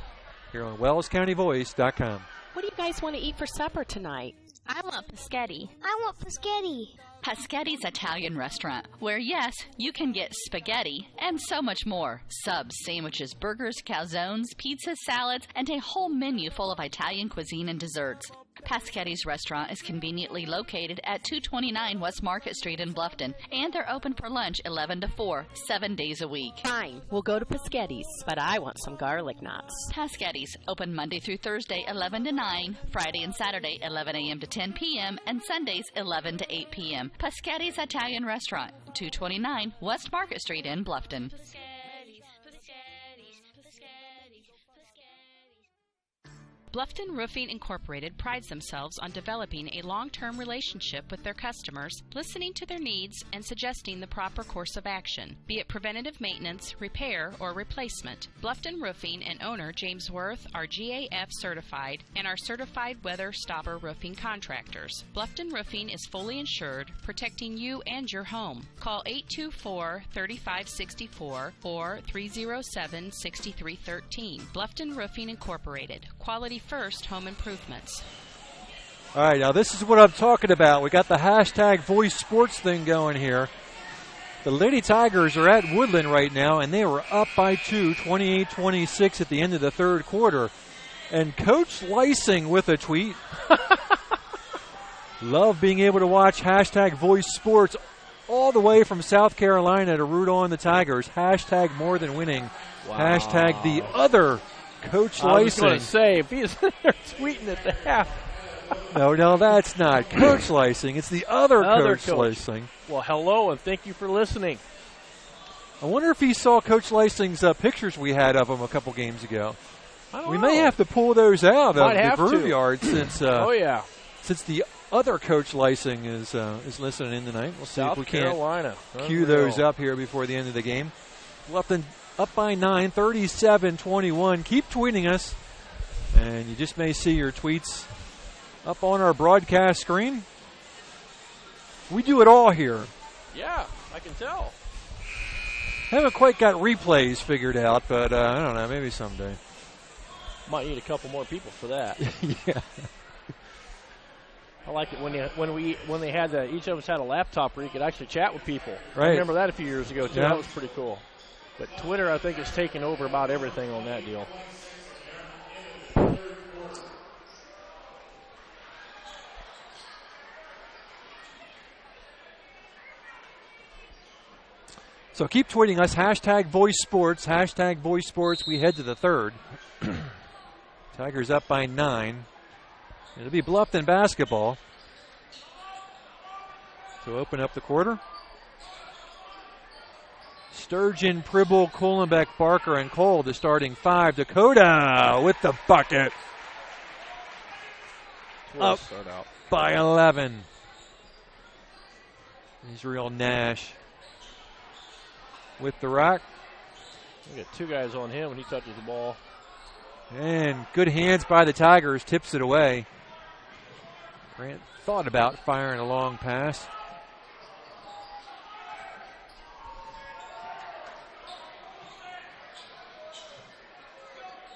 here on WellsCountyVoice.com. What do you guys want to eat for supper tonight? I want Paschetti. I want Paschetti. Paschetti's Italian restaurant, where yes, you can get spaghetti and so much more. Subs, sandwiches, burgers, calzones, pizzas, salads, and a whole menu full of Italian cuisine and desserts. Paschetti's restaurant is conveniently located at 229 West Market Street in Bluffton, and they're open for lunch 11 to 4, 7 days a week. Fine, we'll go to Paschetti's, but I want some garlic knots. Paschetti's, open Monday through Thursday 11 to 9, Friday and Saturday 11 a.m. to 10 p.m., and Sundays 11 to 8 p.m. Paschetti's Italian Restaurant, 229 West Market Street in Bluffton. Bluffton Roofing Incorporated prides themselves on developing a long-term relationship with their customers, listening to their needs and suggesting the proper course of action, be it preventative maintenance, repair, or replacement. Bluffton Roofing and owner James Worth are GAF certified and are certified weather stopper roofing contractors. Bluffton Roofing is fully insured, protecting you and your home. Call 824-3564 or 307-6313. Bluffton Roofing Incorporated. Quality first home improvements. All right, now this is what I'm talking about. We got the hashtag Voice Sports thing going here. The Lady Tigers are at Woodland right now, and they were up by 2, 28-26 at the end of the third quarter. And Coach Lysing with a tweet. Love being able to watch hashtag Voice Sports all the way from South Carolina to root on the Tigers. Hashtag more than winning. Wow. Hashtag the other Coach Lysing. I was going to say, if he's there tweeting at the half. No, that's not Coach Lysing. It's the other Coach Lysing. Well, hello, and thank you for listening. I wonder if he saw Coach Lysing's pictures we had of him a couple games ago. We may have to pull those out of the Groove Yard since since the other Coach Lysing is listening in tonight. We'll see if we can't cue those up here before the end of the game. Bluffton up by 9, 37-21. Keep tweeting us, and you just may see your tweets up on our broadcast screen. We do it all here. Yeah, I can tell. Haven't quite got replays figured out, but I don't know, maybe someday. Might need a couple more people for that. Yeah. I like it when they had each of us had a laptop where you could actually chat with people. Right. I remember that a few years ago too. Yeah. That was pretty cool. But Twitter, I think, has taken over about everything on that deal. So keep tweeting us, hashtag Voice Sports, hashtag Voice Sports. We head to the third. Tigers up by 9. It'll be Bluffton basketball to open up the quarter. Sturgeon, Pribble, Kohlenbeck, Barker, and Cole, the starting 5. Dakota with the bucket. Up by 11. Israel Nash with the rock. We got 2 guys on him when he touches the ball. And good hands by the Tigers, tips it away. Grant thought about firing a long pass.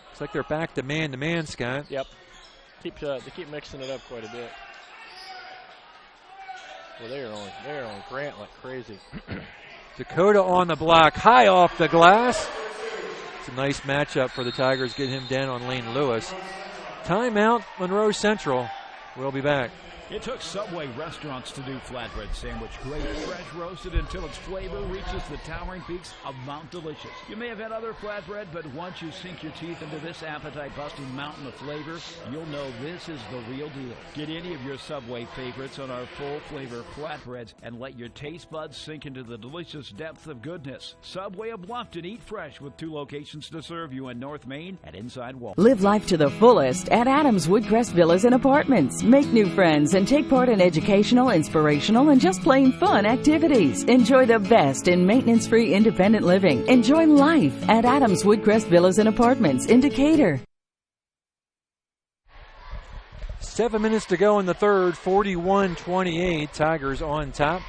Looks like they're back to man, Scott. Yep. They keep mixing it up quite a bit. Well, they're on Grant like crazy. Dakota on the block, high off the glass. It's a nice matchup for the Tigers. Get him down on Lane Lewis. Timeout, Monroe Central. We'll be back. It took Subway restaurants to do flatbread sandwich. Great, fresh roasted until its flavor reaches the towering peaks of Mount Delicious. You may have had other flatbread, but once you sink your teeth into this appetite-busting mountain of flavor, you'll know this is the real deal. Get any of your Subway favorites on our full-flavor flatbreads and let your taste buds sink into the delicious depth of goodness. Subway of Bluffton, eat fresh with 2 locations to serve you in North Main and inside Wall. Live life to the fullest at Adams Woodcrest Villas and Apartments. Make new friends and take part in educational, inspirational, and just plain fun activities. Enjoy the best in maintenance-free independent living. Enjoy life at Adams Woodcrest Villas and Apartments in Decatur. 7 minutes to go in the third, 41-28. Tigers on top.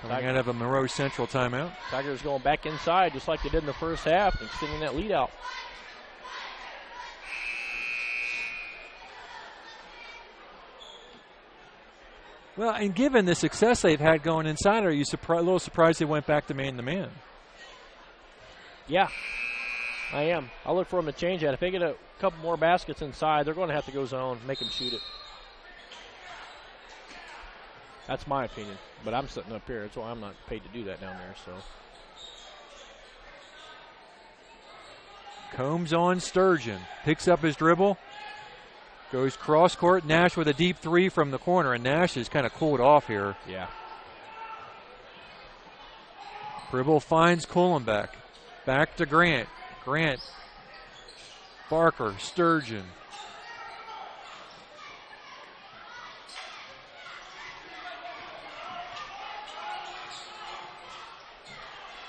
Coming out of a Monroe Central timeout. Tigers going back inside just like they did in the first half, extending that lead out. Well, and given the success they've had going inside, are you a little surprised they went back to man-to-man? Yeah, I am. I look for them to change that. If they get a couple more baskets inside, they're going to have to go zone, make them shoot it. That's my opinion, but I'm sitting up here. That's why I'm not paid to do that down there. So Combs on Sturgeon. Picks up his dribble. Goes cross court. Nash with a deep 3 from the corner, and Nash is kind of cooled off here. Yeah. Pribble finds Kohlenbeck. Back to Grant. Grant Barker, Sturgeon.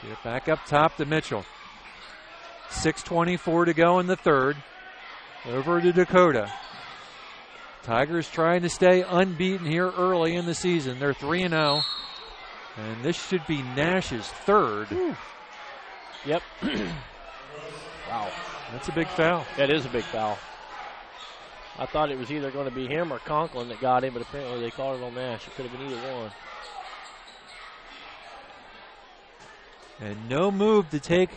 Get it back up top to Mitchell. 6:24 to go in the third. Over to Dakota. Tigers trying to stay unbeaten here early in the season. They're 3-0. And this should be Nash's third. Whew. Yep. Wow. That's a big foul. That is a big foul. I thought it was either going to be him or Conklin that got him, but apparently they called it on Nash. It could have been either one. And no move to take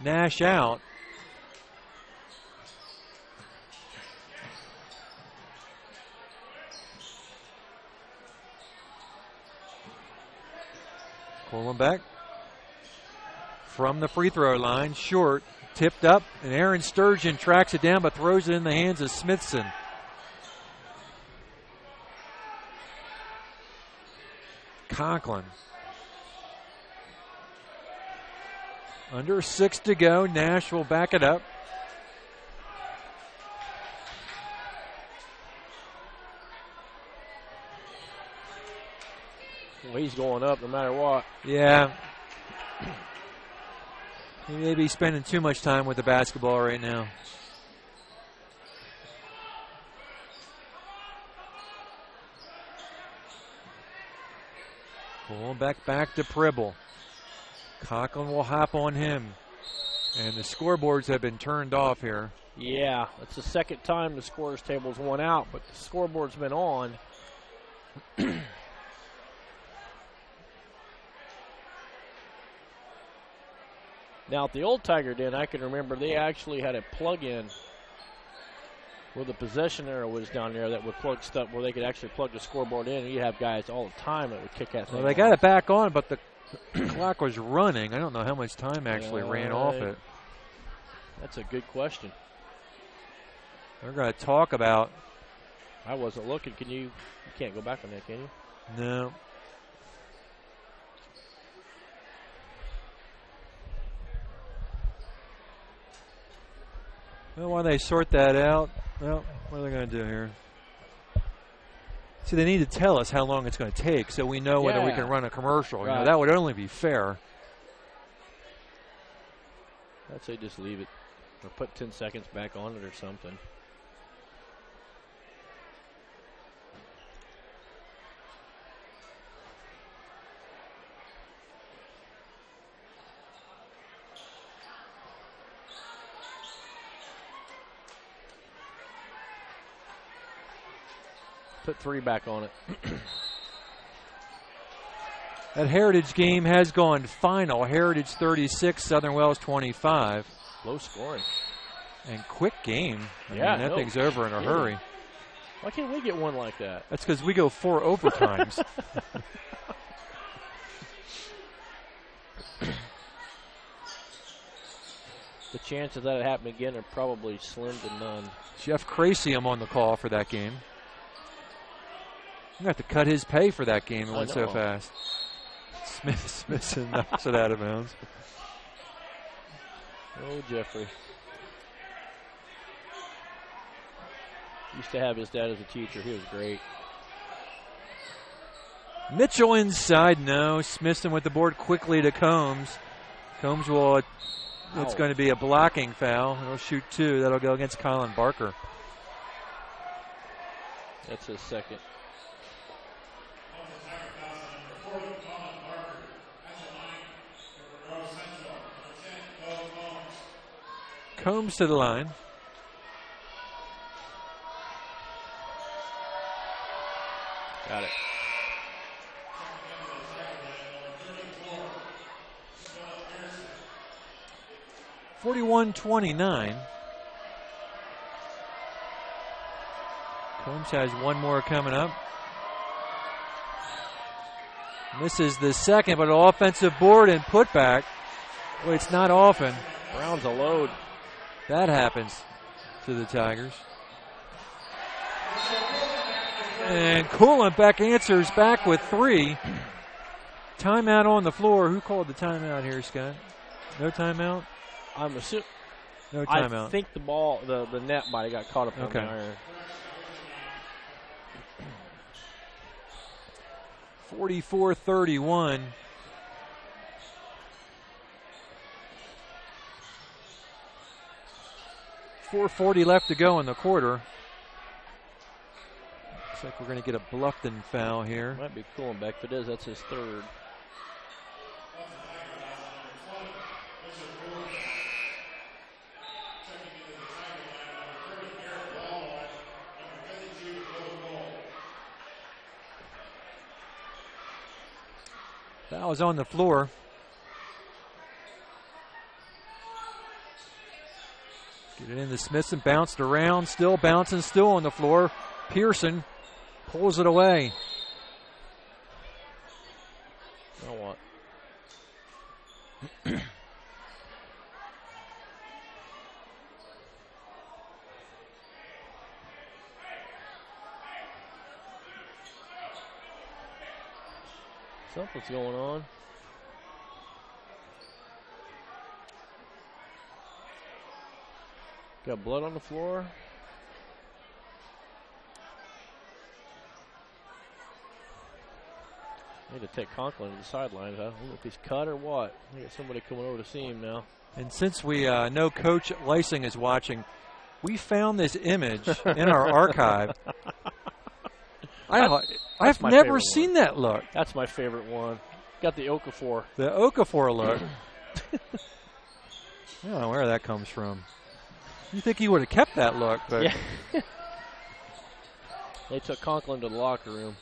Nash out. Pulling back from the free throw line, short, tipped up, and Aaron Sturgeon tracks it down but throws it in the hands of Smithson. Conklin. Under 6 to go. Nash will back it up. Well, he's going up no matter what. Yeah. He may be spending too much time with the basketball right now. Pulling back to Pribble. Conklin will hop on him. And the scoreboards have been turned off here. Yeah, it's the second time the scorer's table's won out, but the scoreboard's been on. Now, at the old Tiger Den, I can remember they actually had a plug-in where the possession arrow was down there that would plug stuff where they could actually plug the scoreboard in, and you'd have guys all the time that would kick that thing. Well, they got it back on, but the clock was running. I don't know how much time actually ran off it. That's a good question. We're going to talk about. I wasn't looking. You can't go back on that, can you? No. Well, while they sort that out, well, what are they going to do here? See, they need to tell us how long it's going to take so we know whether we can run a commercial. Right. You know, that would only be fair. I'd say just leave it or put 10 seconds back on it or something. Put 3 back on it. That Heritage game has gone final. Heritage 36, Southern Wells 25. Low scoring. And quick game. I Yeah, mean, that thing's over in a hurry. Why can't we get one like that? That's because we go 4 overtimes. The chances that it happen again are probably slim to none. Jeff Crasium on the call for that game. I'm going to have to cut his pay for that game. It went so fast. Smithson knocks it out of bounds. Oh, Jeffrey. Used to have his dad as a teacher. He was great. Mitchell inside, no. Smithson with the board quickly to Combs. Combs will, it's going to be a blocking foul. He'll shoot 2. That'll go against Colin Barker. That's his second. Combs to the line. Got it. (41-29). Combs has one more coming up. Misses the second, but an offensive board and putback. Well, it's not often. Brown's a load. That happens to the Tigers. And Kuhlenbeck answers back with 3. Timeout on the floor. Who called the timeout here, Scott? No timeout? I'm assuming. No timeout. I think the ball, the net might have got caught up on the iron. 44-31. .440 left to go in the quarter. Looks like we're going to get a Bluffton foul here. Might be cooling back. If it is, that's his third. Foul is on the floor. Get it into Smithson, bounced around, still bouncing, still on the floor. Pearson pulls it away. Now what? Something's going on. Got blood on the floor. Need to take Conklin to the sidelines. I don't know if he's cut or what. I got somebody coming over to see him now. And since we know Coach Lysing is watching, we found this image in our archive. I've never seen that look. That's my favorite one. Got the Okafor. The Okafor look. I don't know where that comes from. You think he would have kept that look, but yeah. They took Conklin to the locker room.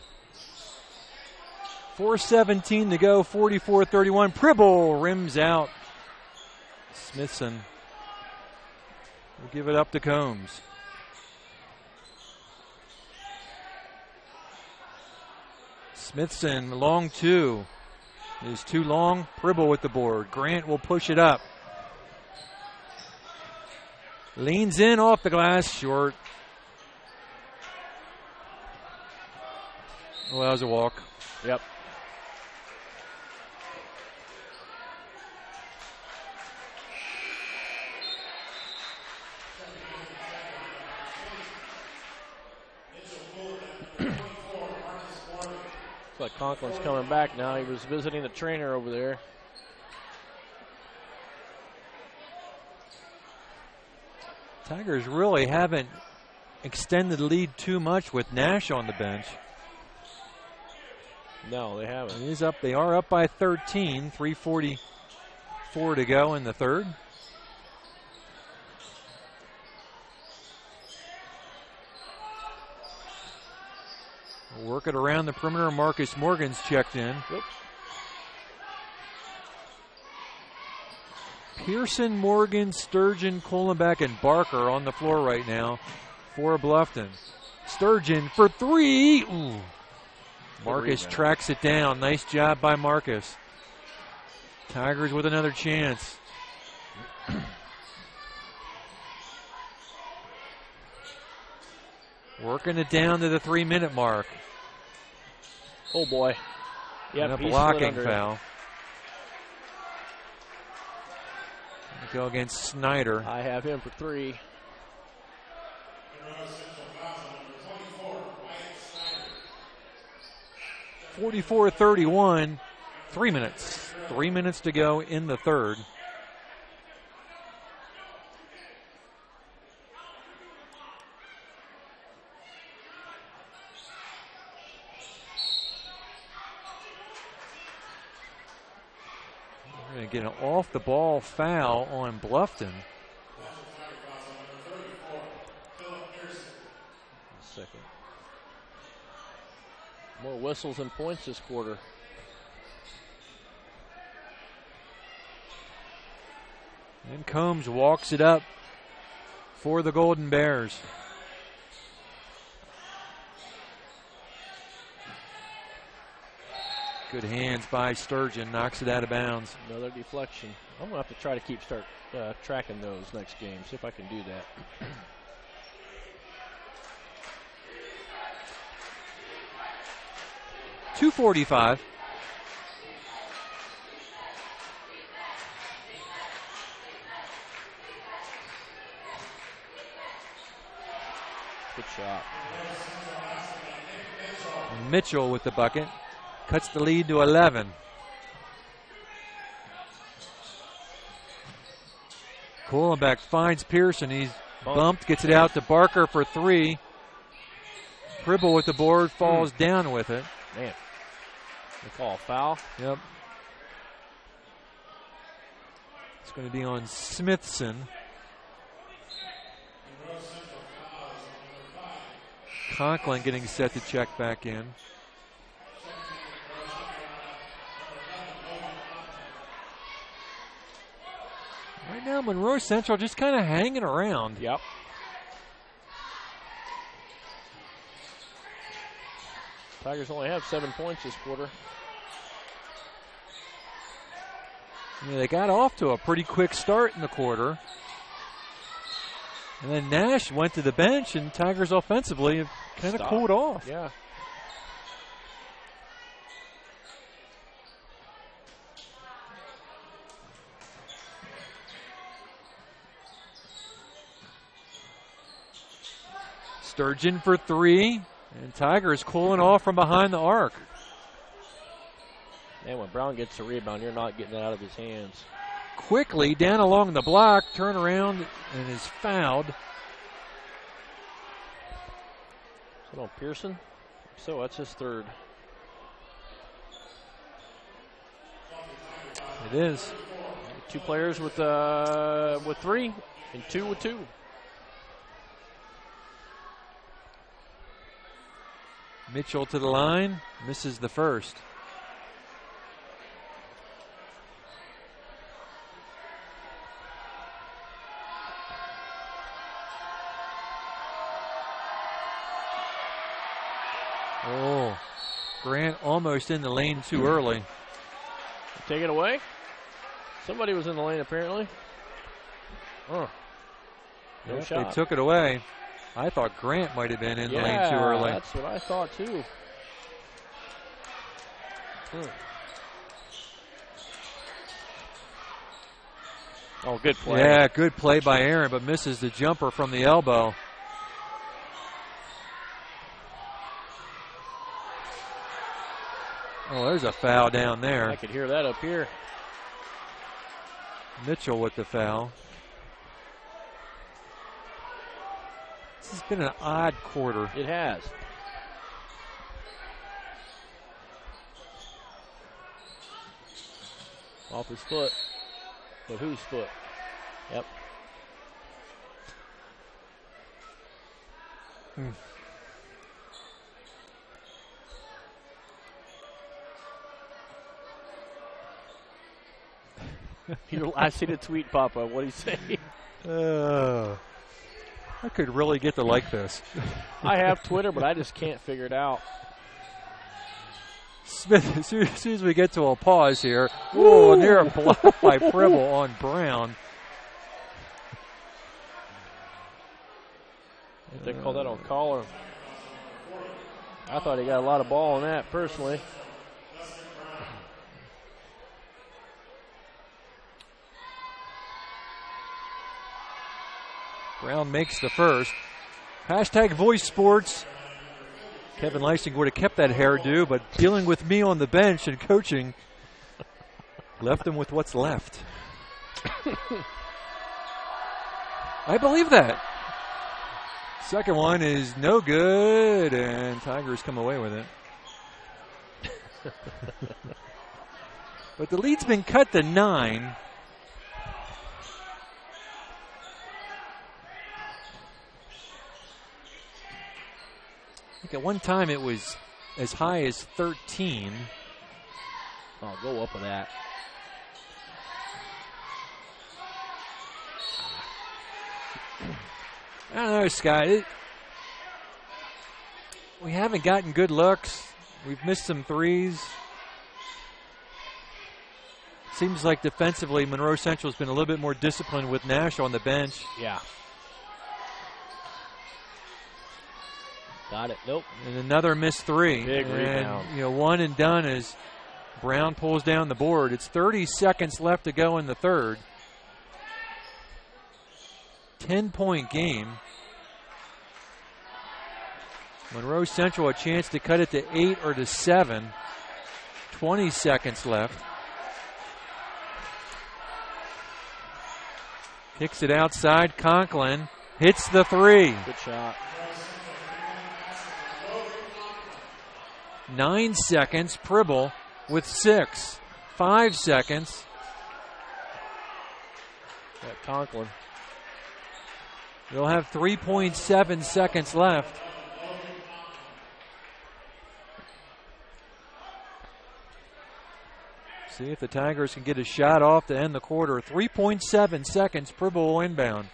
4:17 to go, 44-31. Pribble rims out. Smithson will give it up to Combs. Smithson, long two. Is too long. Pribble with the board. Grant will push it up. Leans in off the glass, short. Well, that was a walk. Yep. Looks like Conklin's coming back now. He was visiting the trainer over there. Tigers really haven't extended the lead too much with Nash on the bench. No, they haven't. They are up by 13. 3:44 to go in the third. Work it around the perimeter. Marcus Morgan's checked in. Oops. Pearson, Morgan, Sturgeon, Kohlenbeck, and Barker on the floor right now for Bluffton. Sturgeon for three. Ooh. Marcus tracks it down. Nice job by Marcus. Tigers with another chance. Working it down to the 3-minute mark. Oh boy. Yeah, and a blocking foul. Go against Snyder. I have him for three. .44-31. 3 minutes. 3 minutes to go in the third. We're going to get an off-the-ball foul on Bluffton. Second. More whistles and points this quarter. And Combs walks it up for the Golden Bears. Good hands by Sturgeon, knocks it out of bounds. Another deflection. I'm going to have to try to start tracking those next game, see if I can do that. .245. Good shot. And Mitchell with the bucket. Cuts the lead to 11. Kohlenbeck finds Pearson. He's bumped, gets it out to Barker for 3. Pribble with the board, falls down with it. Man. They call a foul. Yep. It's going to be on Smithson. Conklin getting set to check back in. Right now, Monroe Central just kind of hanging around. Yep. Tigers only have 7 points this quarter. Yeah, they got off to a pretty quick start in the quarter. And then Nash went to the bench, and Tigers offensively have kind of cooled off. Yeah. Sturgeon for 3, and Tigers cooling off from behind the arc. And when Brown gets the rebound, you're not getting it out of his hands. Quickly down along the block, turn around, and is fouled. Is it on Pearson? So that's his third. It is. 2 players with 3 and 2 with 2. Mitchell to the line, misses the first. Oh, Grant almost in the lane too early. Take it away. Somebody was in the lane apparently. No Yep, shot. they took it away. I thought Grant might have been in the lane too early. That's what I thought too. Oh, good play. Yeah, good play by Aaron, but misses the jumper from the elbow. Oh, there's a foul down there. I could hear that up here. Mitchell with the foul. This has been an odd quarter. It has. Off his foot. But whose foot? Yep. I see the tweet pop up. What do you say? I could really get to like this. I have Twitter, but I just can't figure it out. Smith, as soon as we get to a pause here, ooh, near a block by Pribble on Brown. They call that on collar. I thought he got a lot of ball on that, personally. Brown makes the first. Hashtag Voice Sports. Kevin Leising would have kept that hairdo, but dealing with me on the bench and coaching left him with what's left. I believe that. Second one is no good, and Tigers come away with it. But the lead's been cut to 9. I think at one time it was as high as 13. I'll go up with that. I don't know, Scott. We haven't gotten good looks. We've missed some threes. Seems like defensively, Monroe Central's been a little bit more disciplined with Nash on the bench. Yeah. Got it. Nope. And another missed three. Big rebound. One and done as Brown pulls down the board. It's 30 seconds left to go in the third. 10-point game. Monroe Central a chance to cut it to 8 or to 7. 20 seconds left. Kicks it outside. Conklin hits the 3. Good shot. 9 seconds. Pribble with 6. 5 seconds. That Conklin. They'll have 3.7 seconds left. See if the Tigers can get a shot off to end the quarter. 3.7 seconds. Pribble will inbound.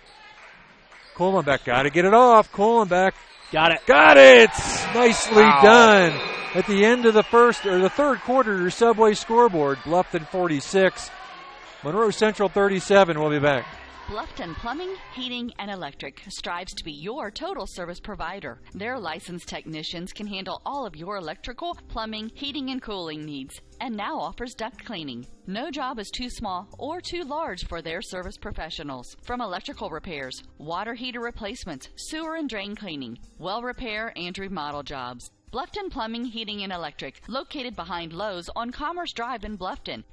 Kohlenbeck got to get it off. Kohlenbeck got it. Got it. Nicely done. At the end of the third quarter, your Subway scoreboard. Bluffton 46, Monroe Central 37. We'll be back. Bluffton Plumbing, Heating, and Electric strives to be your total service provider. Their licensed technicians can handle all of your electrical, plumbing, heating, and cooling needs, and now offers duct cleaning. No job is too small or too large for their service professionals. From electrical repairs, water heater replacements, sewer and drain cleaning, well repair, and remodel jobs. Bluffton Plumbing, Heating, and Electric, located behind Lowe's on Commerce Drive in Bluffton,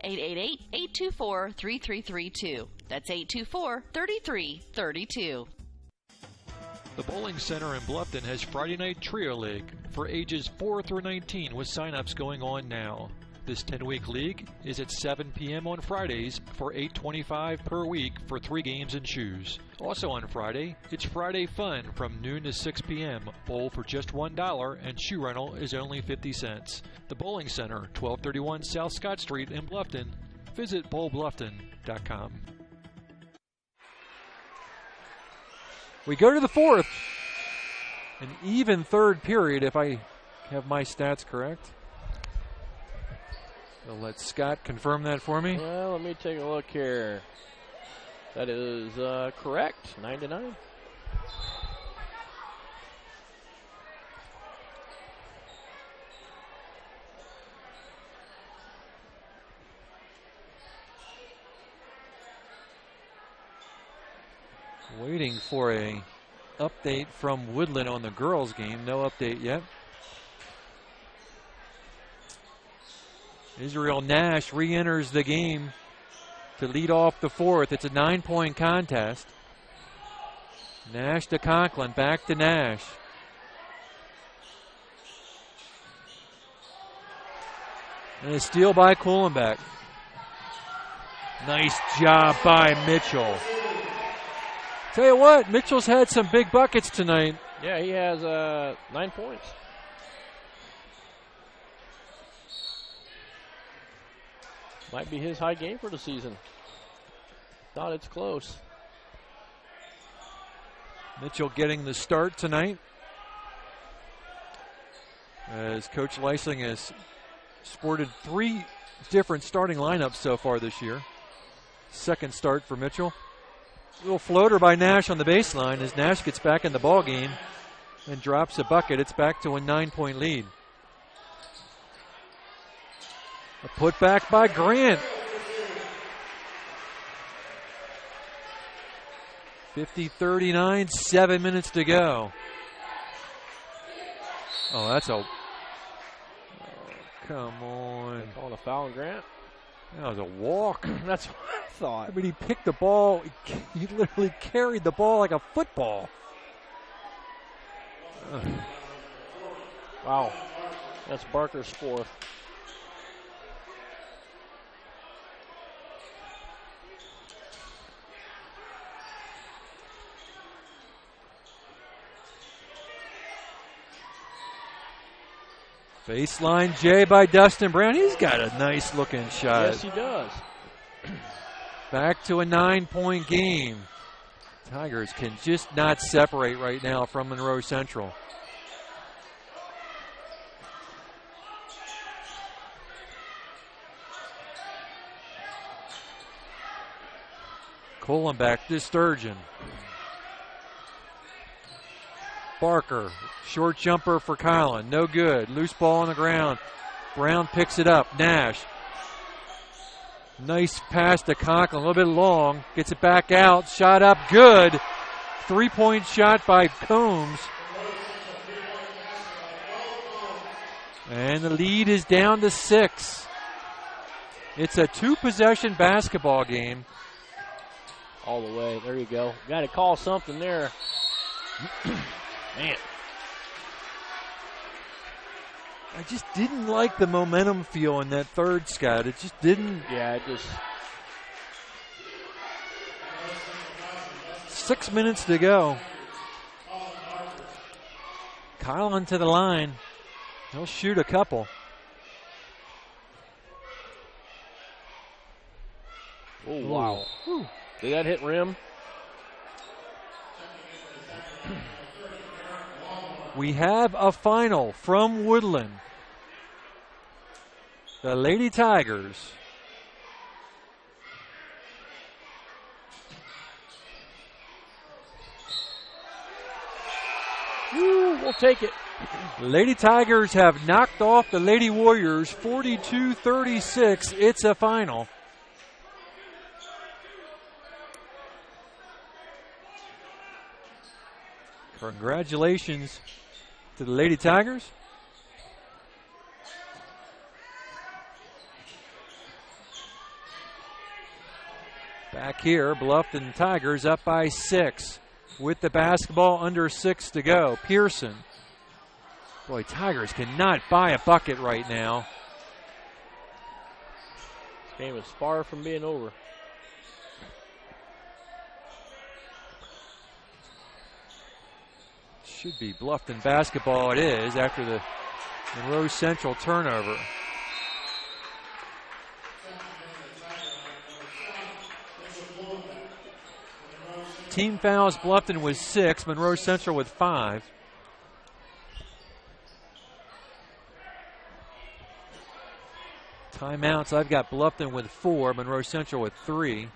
888-824-3332. That's 824-3332. The Bowling Center in Bluffton has Friday Night Trio League for ages 4 through 19 with sign-ups going on now. This 10-week league is at 7 p.m. on Fridays for $8.25 per week for 3 games and shoes. Also on Friday, it's Friday Fun from noon to 6 p.m. Bowl for just $1 and shoe rental is only 50 cents. The Bowling Center, 1231 South Scott Street in Bluffton. Visit bowlbluffton.com. We go to the fourth. An even third period if I have my stats correct. I'll let Scott confirm that for me. Well, let me take a look here. That is correct, 9-9. Waiting for a update from Woodland on the girls' game. No update yet. Israel Nash re-enters the game to lead off the fourth. It's a 9-point contest. Nash to Conklin, back to Nash. And a steal by Kohlenbeck. Nice job by Mitchell. Tell you what, Mitchell's had some big buckets tonight. Yeah, he has 9 points. Might be his high game for the season. Thought it's close. Mitchell getting the start tonight, as Coach Leisling has sported 3 different starting lineups so far this year. Second start for Mitchell. Little floater by Nash on the baseline as Nash gets back in the ball game and drops a bucket. It's back to a 9-point lead. A putback by Grant. 50-39, 7 minutes to go. Oh, that's a... Oh, come on. Calling a foul on Grant? That was a walk. That's what I thought. I mean, he picked the ball. He literally carried the ball like a football. Wow. That's Barker's 4th. Baseline J by Dustin Brown. He's got a nice looking shot. Yes, he does. Back to a 9-point game. Tigers can just not separate right now from Monroe Central. Kohlenbeck to Sturgeon. Barker, short jumper for Collin, no good. Loose ball on the ground. Brown picks it up. Nash. Nice pass to Conklin, a little bit long. Gets it back out. Shot up, good. 3-point shot by Combs. And the lead is down to 6. It's a 2-possession basketball game. All the way. There you go. Got to call something there. Man. I just didn't like the momentum feel in that third, Scott. It just didn't. Yeah, it just. 6 minutes to go. Kyle onto the line. He'll shoot a couple. Oh, wow. Whew. Did that hit rim? We have a final from Woodland. The Lady Tigers we'll take it. Lady Tigers have knocked off the Lady Warriors 42-36. It's a final. Congratulations to the Lady Tigers. Back here, Bluffton Tigers up by 6 with the basketball under 6 to go. Pearson. Boy, Tigers cannot buy a bucket right now. This game is far from being over. Should be Bluffton basketball. It is after the Monroe Central turnover. Team fouls, Bluffton with 6, Monroe Central with 5. Timeouts, I've got Bluffton with 4, Monroe Central with 3.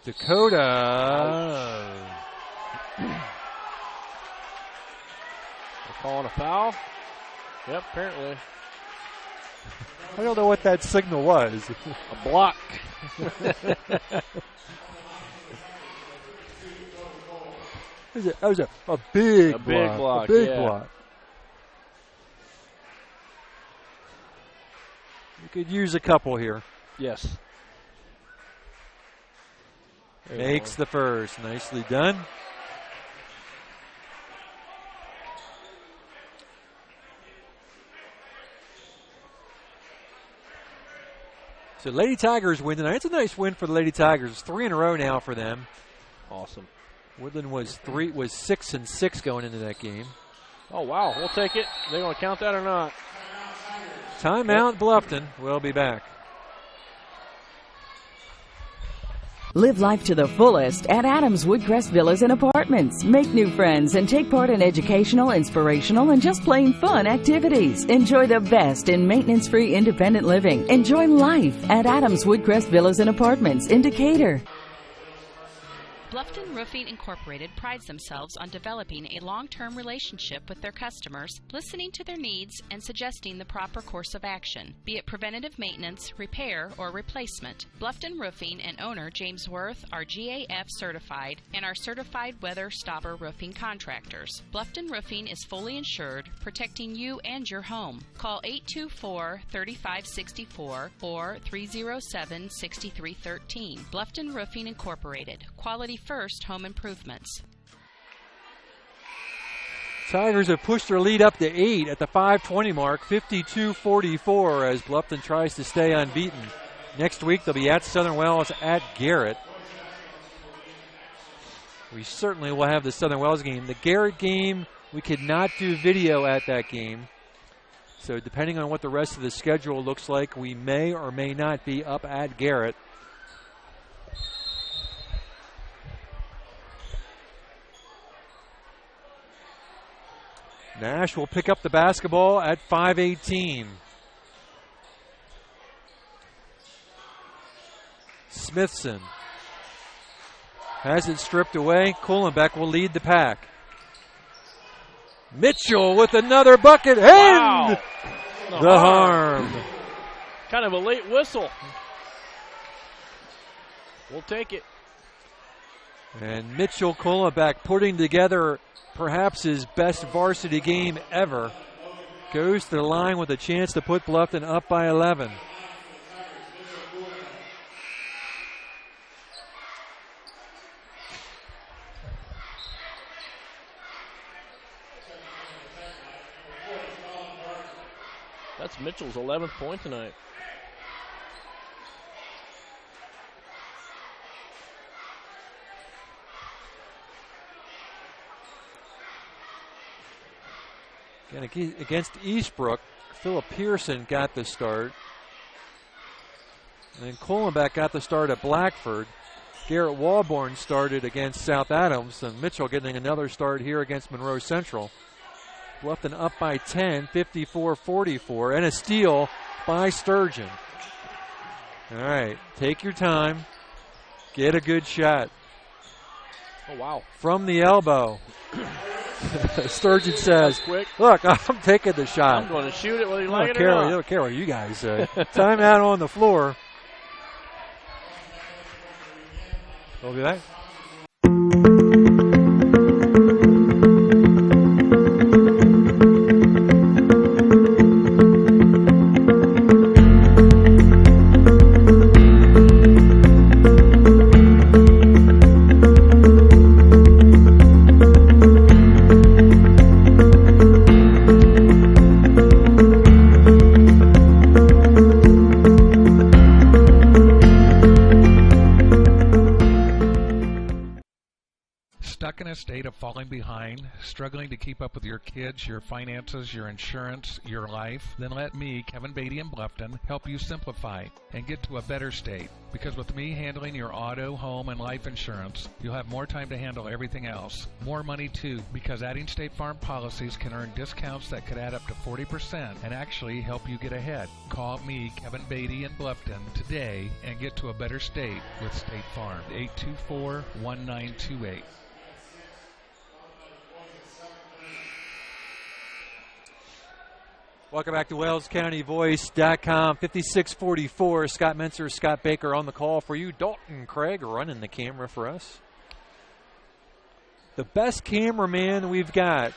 Dakota. They're calling a foul? Yep, apparently. I don't know what that signal was. A block. That was a big block. Big block. A big yeah. block. You could use a couple here. Yes. Makes the first. Nicely done. So Lady Tigers win tonight. It's a nice win for the Lady Tigers. 3 in a row now for them. Awesome. Woodland was 6-6 going into that game. Oh wow, we'll take it. They gonna count that or not? Timeout, Bluffton. We'll be back. Live life to the fullest at Adams Woodcrest Villas and Apartments. Make new friends and take part in educational, inspirational, and just plain fun activities. Enjoy the best in maintenance-free independent living. Enjoy life at Adams Woodcrest Villas and Apartments in Decatur. Bluffton Roofing Incorporated prides themselves on developing a long-term relationship with their customers, listening to their needs and suggesting the proper course of action, be it preventative maintenance, repair, or replacement. Bluffton Roofing and owner James Worth are GAF certified and are certified weather stopper roofing contractors. Bluffton Roofing is fully insured, protecting you and your home. Call 824-3564 or 307-6313. Bluffton Roofing Incorporated. Quality first home improvements. Tigers have pushed their lead up to 8 at the 5:20 mark, 52-44 as Bluffton tries to stay unbeaten. Next week they'll be at Southern Wells at Garrett. We certainly will have the Southern Wells game. The Garrett game, we could not do video at that game. So depending on what the rest of the schedule looks like, we may or may not be up at Garrett. Nash will pick up the basketball at 5:18. Smithson has it stripped away. Kuhlenbeck will lead the pack. Mitchell with another bucket. And wow. The harm. Kind of a late whistle. We'll take it. And Mitchell Kulenbeck putting together perhaps his best varsity game ever. Goes to the line with a chance to put Bluffton up by 11. That's Mitchell's 11th point tonight. And against Eastbrook, Philip Pearson got the start. And Kulenbeck got the start at Blackford. Garrett Walborn started against South Adams, and Mitchell getting another start here against Monroe Central. Bluffton up by 10, 54-44, and a steal by Sturgeon. All right, take your time. Get a good shot. Oh, wow. From the elbow. Sturgeon says, look, I'm taking the shot. I'm going to shoot it whether you like it or I not. don't care what you guys say. Timeout on the floor. We'll be back. Stuck in a state of falling behind, struggling to keep up with your kids, your finances, your insurance, your life? Then let me, Kevin Beatty in Bluffton, help you simplify and get to a better state. Because with me handling your auto, home, and life insurance, you'll have more time to handle everything else. More money too, because adding State Farm policies can earn discounts that could add up to 40% and actually help you get ahead. Call me, Kevin Beatty in Bluffton, today and get to a better state with State Farm. 824-1928. Welcome back to WalesCountyVoice.com. 56-44. Scott Menser, Scott Baker on the call for you. Dalton Craig running the camera for us. The best cameraman we've got.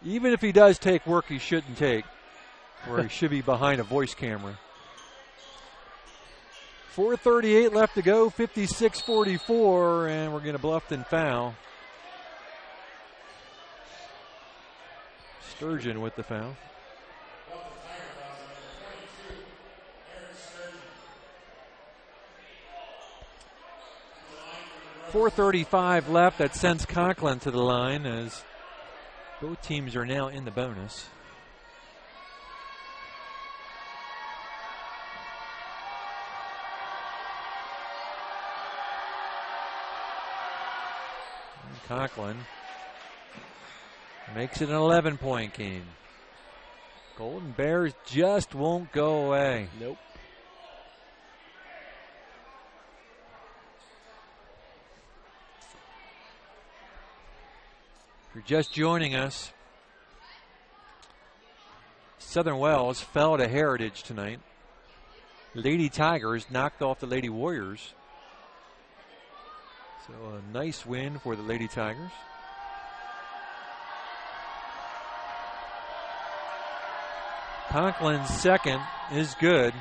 Even if he does take work he shouldn't take, or he should be behind a voice camera. 4:38 left to go, 56-44, and we're going to Bluffton foul. Sturgeon with the foul. .435 left. That sends Conklin to the line as both teams are now in the bonus. Conklin makes it an 11-point game. Golden Bears just won't go away. Nope. If you're just joining us, Southern Wells fell to Heritage tonight. Lady Tigers knocked off the Lady Warriors. So a nice win for the Lady Tigers. Conklin's second is good,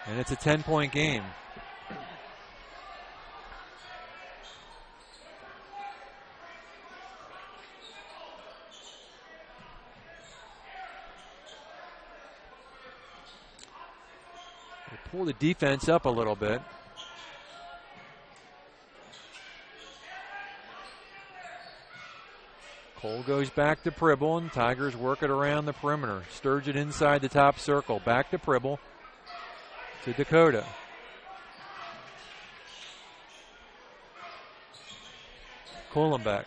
and it's a 10-point game. They pull the defense up a little bit. Cole goes back to Pribble, and Tigers work it around the perimeter. Sturgeon inside the top circle. Back to Pribble. To Dakota. Kulenbeck.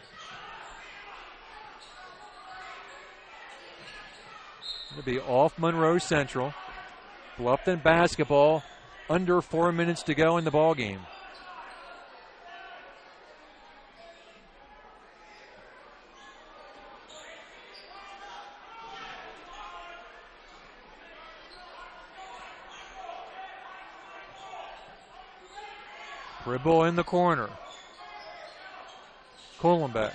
It'll be off Monroe Central. Bluffton basketball. Under 4 minutes to go in the ball game. Dribble in the corner. Kohlenbeck.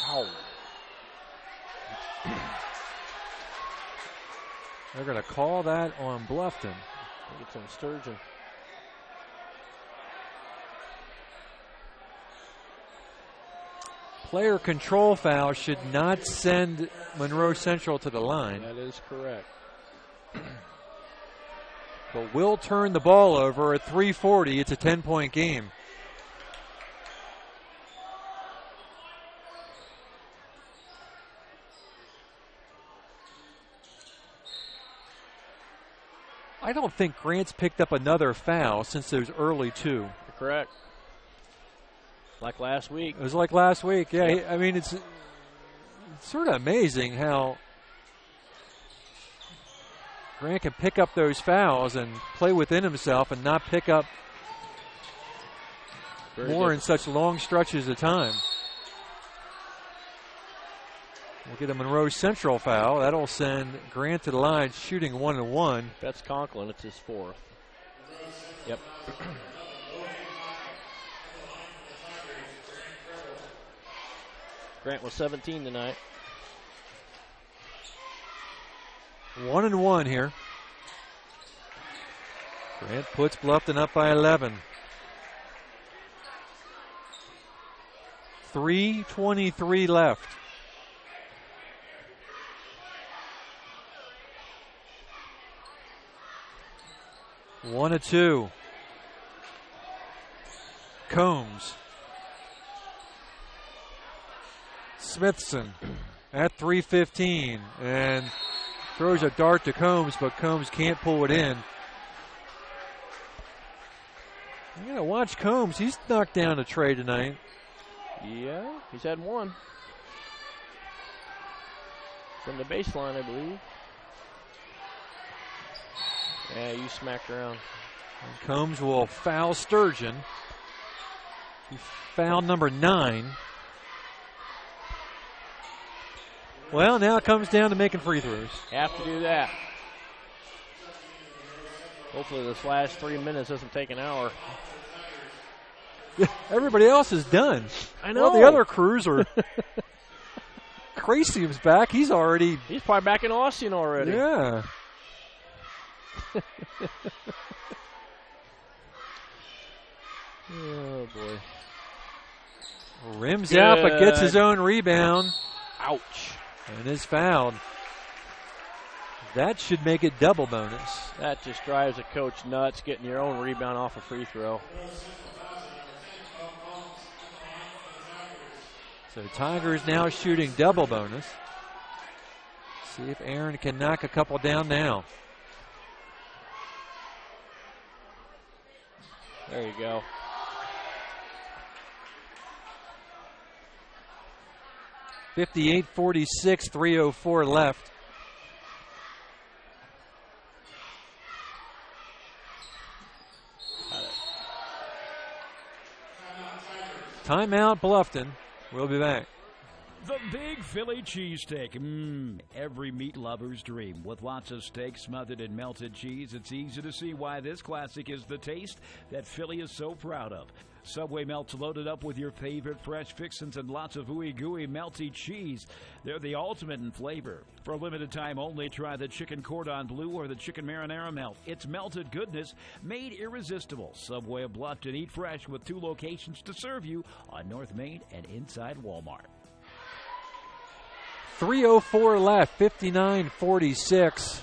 Ow. They're going to call that on Bluffton. I think it's on Sturgeon. Player control foul should not send Monroe Central to the line. That is correct. But will turn the ball over at 3:40. It's a 10-point game. I don't think Grant's picked up another foul since those early two. You're correct. Like last week. It was like last week. Yeah, Yep. I mean, it's sort of amazing how Grant can pick up those fouls and play within himself and not pick up more in such long stretches of time. We'll get a Monroe Central foul. That'll send Grant to the line shooting 1-1. That's Conklin. It's his fourth. Yep. Grant was 17 tonight. 1-1 here. Grant puts Bluffton up by 11. 3:23 left. One of two. Combs. Smithson at 3:15 and throws a dart to Combs, but Combs can't pull it in. I'm going to watch Combs. He's knocked down a tray tonight. Yeah, he's had one. From the baseline, I believe. Yeah, you smacked around. And Combs will foul Sturgeon. He fouled number 9. Well, now it comes down to making free throws. Have to do that. Hopefully this last 3 minutes doesn't take an hour. Everybody else is done. I know. Well, the other crews are. Crazium's back. He's probably back in Austin already. Yeah. Oh, boy. Rims out, but gets his own rebound. Ouch. And is fouled. That should make it double bonus. That just drives a coach nuts, getting your own rebound off a free throw. So Tigers now shooting double bonus. See if Aaron can knock a couple down now. There you go. .58-46, 3:04 left. Timeout, Bluffton. We'll be back. The Big Philly Cheesesteak. Every meat lover's dream. With lots of steak smothered in melted cheese, it's easy to see why this classic is the taste that Philly is so proud of. Subway melts loaded up with your favorite fresh fixins and lots of ooey gooey melty cheese. They're the ultimate in flavor. For a limited time only, try the chicken cordon bleu or the chicken marinara melt. It's melted goodness made irresistible. Subway of Bluffton. Eat fresh with 2 locations to serve you on North Main and inside Walmart. 3:04 left, 59-46.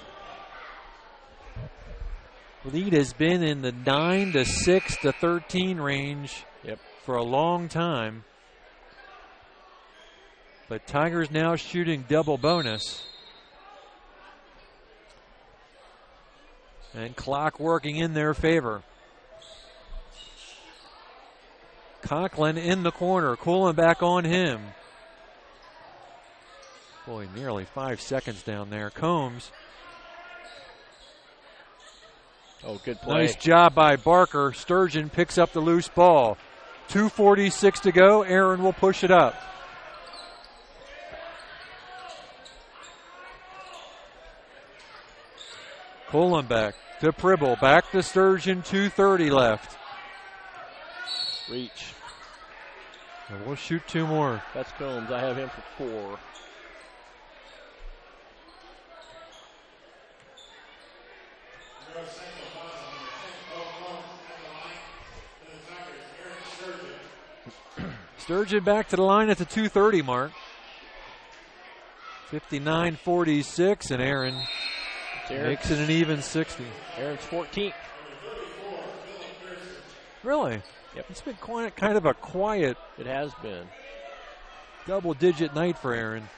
Lead has been in the 9 to 6 to 13 range for a long time. But Tigers now shooting double bonus. And clock working in their favor. Conklin in the corner, cooling back on him. Boy, nearly 5 seconds down there. Combs. Oh, good play. Nice job by Barker. Sturgeon picks up the loose ball. 2:46 to go. Aaron will push it up. Kohlenbeck to Pribble. Back to Sturgeon. 2:30 left. Reach. And we'll shoot 2 more. That's Combs. I have him for 4. Sturgeon back to the line at the 2:30 mark. 59-46, and Aaron makes it an even 60. Aaron's 14th. Really? Yep. It's been kind of a quiet. It has been. Double-digit night for Aaron.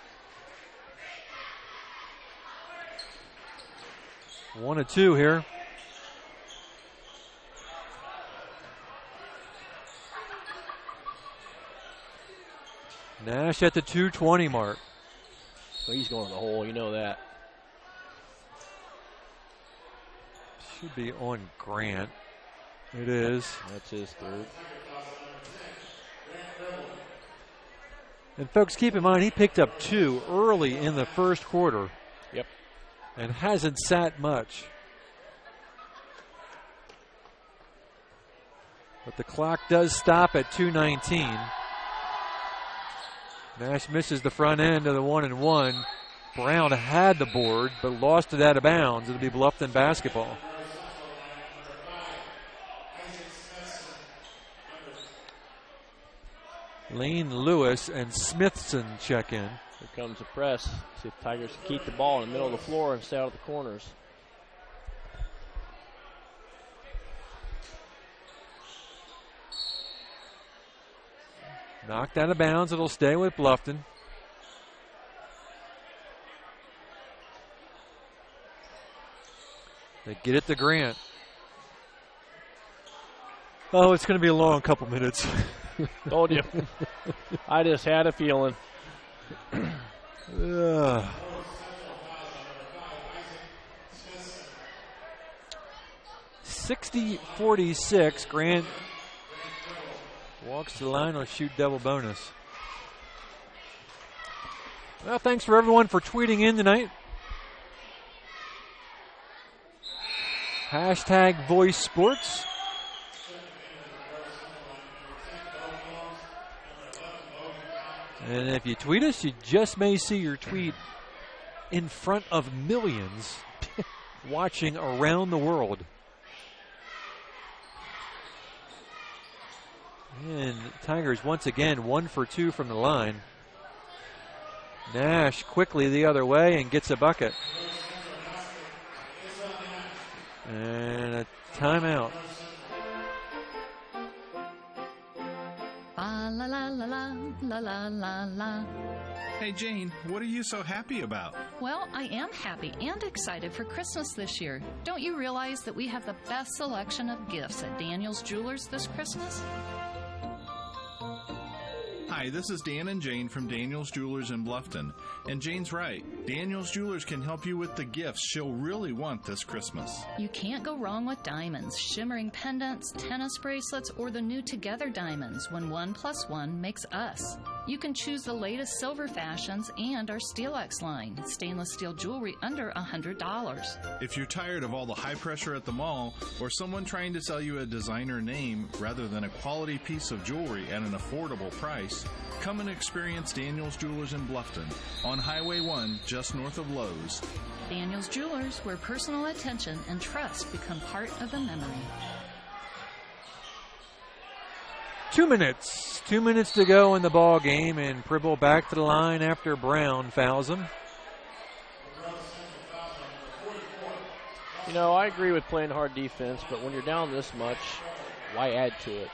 1 of 2 here. Nash at the 2:20 mark. Well, he's going to the hole, you know that. Should be on Grant. It is. That's his 3rd. And folks, keep in mind, he picked up 2 early in the first quarter. Yep. And hasn't sat much. But the clock does stop at 2:19. Nash misses the front end of the 1-and-1. Brown had the board, but lost it out of bounds. It'll be Bluffton basketball. Lane Lewis and Smithson check in. Here comes the press. See if Tigers can keep the ball in the middle of the floor and stay out of the corners. Knocked out of bounds. It'll stay with Bluffton. They get it to Grant. Oh, it's going to be a long couple minutes. Told you. I just had a feeling. 60-46. Grant walks to the line. Will shoot double bonus. Well, thanks for everyone for tweeting in tonight. Hashtag Voice Sports. And if you tweet us, you just may see your tweet in front of millions watching around the world. And Tigers once again 1 for 2 from the line. Nash quickly the other way and gets a bucket. And a timeout. La la la la la la la la. Hey Jane, what are you so happy about? Well, I am happy and excited for Christmas this year. Don't you realize that we have the best selection of gifts at Daniel's Jewelers this Christmas? Hi, this is Dan and Jane from Daniel's Jewelers in Bluffton. And Jane's right. Daniel's Jewelers can help you with the gifts she'll really want this Christmas. You can't go wrong with diamonds, shimmering pendants, tennis bracelets, or the new Together diamonds when 1 + 1 makes us. You can choose the latest silver fashions and our SteelX line, stainless steel jewelry under $100. If you're tired of all the high pressure at the mall or someone trying to sell you a designer name rather than a quality piece of jewelry at an affordable price, come and experience Daniel's Jewelers in Bluffton on Highway 1 just north of Lowe's. Daniel's Jewelers, where personal attention and trust become part of the memory. 2 minutes. 2 minutes to go in the ball game, and Pribble back to the line after Brown fouls him. You know, I agree with playing hard defense, but when you're down this much, why add to it?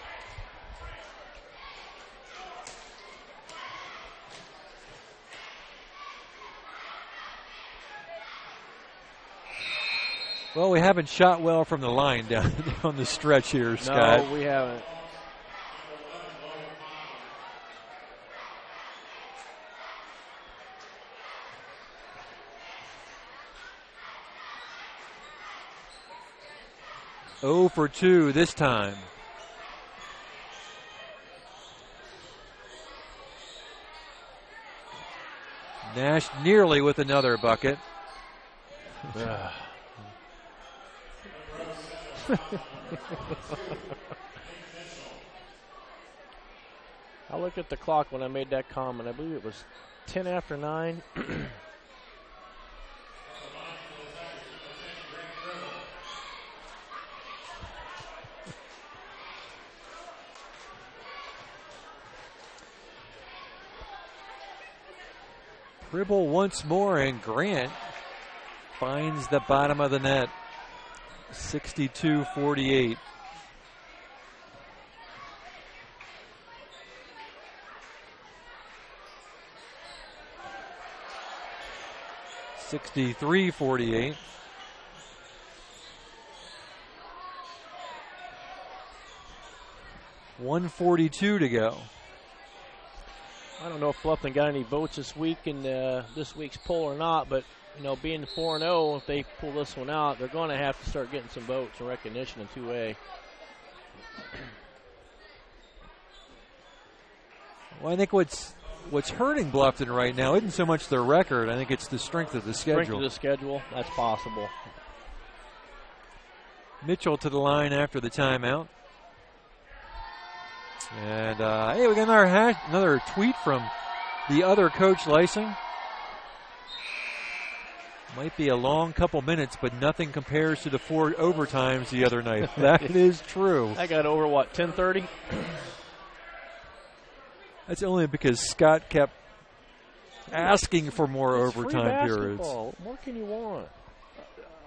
Well, we haven't shot well from the line down the stretch here, Scott. No, we haven't. Oh for 2 this time. Nash nearly with another bucket. I looked at the clock when I made that comment. I believe it was 10 after 9. Dribble once more, and Grant finds the bottom of the net. 62-48. (63-48). .142 to go. I don't know if Bluffton got any votes this week in this week's poll or not, but you know, being 4-0, if they pull this one out, they're going to have to start getting some votes and recognition in 2A. Well, I think what's hurting Bluffton right now isn't so much their record. I think it's the strength of the schedule. Strength of the schedule, that's possible. Mitchell to the line after the timeout. And, hey, we got another tweet from the other Coach Lysing. Might be a long couple minutes, but nothing compares to the 4 overtimes the other night. That is true. I got over, what, 10:30? That's only because Scott kept asking for more overtime periods. What more can you want?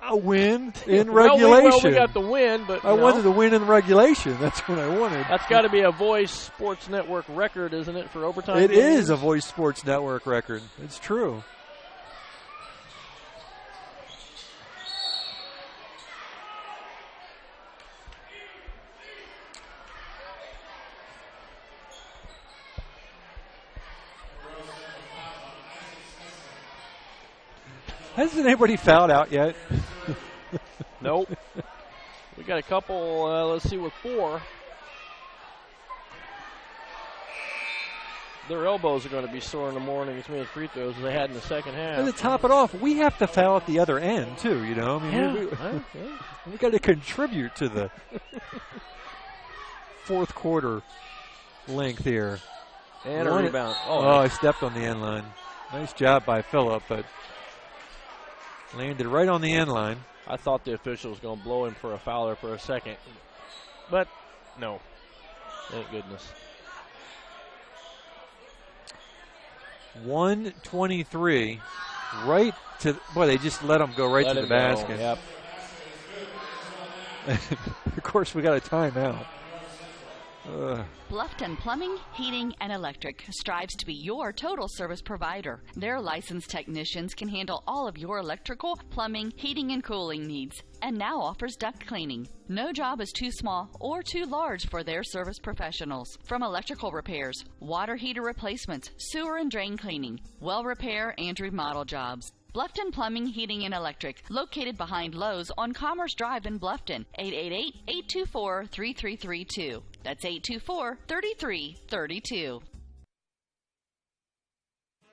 A win in regulation. Well, we got the win, but I wanted to win in regulation. That's what I wanted. That's got to be a Voice Sports Network record, isn't it, for overtime? It games? is a Voice Sports Network record. It's true. Hasn't anybody fouled out yet? Nope. We got a couple, let's see, with 4. Their elbows are going to be sore in the morning as many free throws as they had in the second half. And to top it off, we have to foul at the other end, too, you know? I mean, we got to contribute to the fourth quarter length here. And a rebound. Oh, I stepped on the end line. Nice job by Phillip, but landed right on the end line. I thought the official was going to blow him for a foul there for a second. But, no. Thank goodness. 123. Right to, boy, they just let him go right to the basket. Yep. Of course, we got a timeout. Bluffton Plumbing, Heating, and Electric strives to be your total service provider. Their licensed technicians can handle all of your electrical, plumbing, heating, and cooling needs, and now offers duct cleaning. No job is too small or too large for their service professionals. From electrical repairs, water heater replacements, sewer and drain cleaning, well repair, and remodel jobs. Bluffton Plumbing, Heating, and Electric, located behind Lowe's on Commerce Drive in Bluffton, 888-824-3332. That's 824-3332.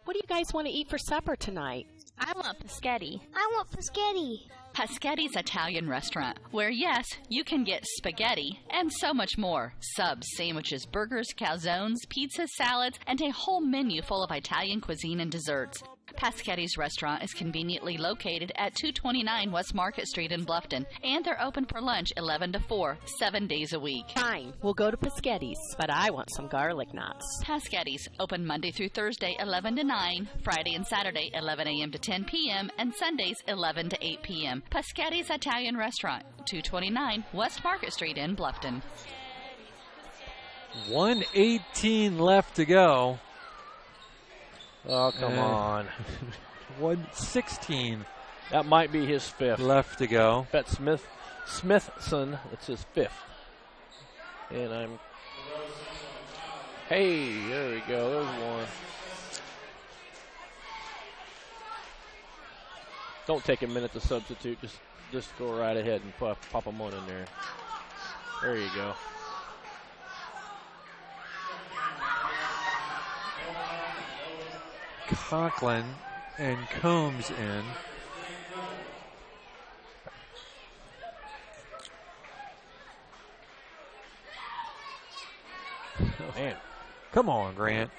What do you guys want to eat for supper tonight? I want Paschetti. I want Paschetti. Paschetti's Italian restaurant, where yes, you can get spaghetti and so much more. Subs, sandwiches, burgers, calzones, pizzas, salads, and a whole menu full of Italian cuisine and desserts. Paschetti's restaurant is conveniently located at 229 West Market Street in Bluffton, and they're open for lunch 11 to 4, 7 days a week. Fine, we'll go to Paschetti's, but I want some garlic knots. Paschetti's, open Monday through Thursday 11 to 9, Friday and Saturday 11 a.m. to 10 p.m., and Sundays 11 to 8 p.m. Paschetti's Italian Restaurant, 229 West Market Street in Bluffton. 1:18 left to go. Oh, come on. 1:16. That might be his 5th. Left to go. Bet Smithson, it's his 5th. And I'm... Hey, there we go. There's one. Don't take a minute to substitute. Just go right ahead and pop them on in there. There you go. Conklin and Combs in. Man, Come on, Grant.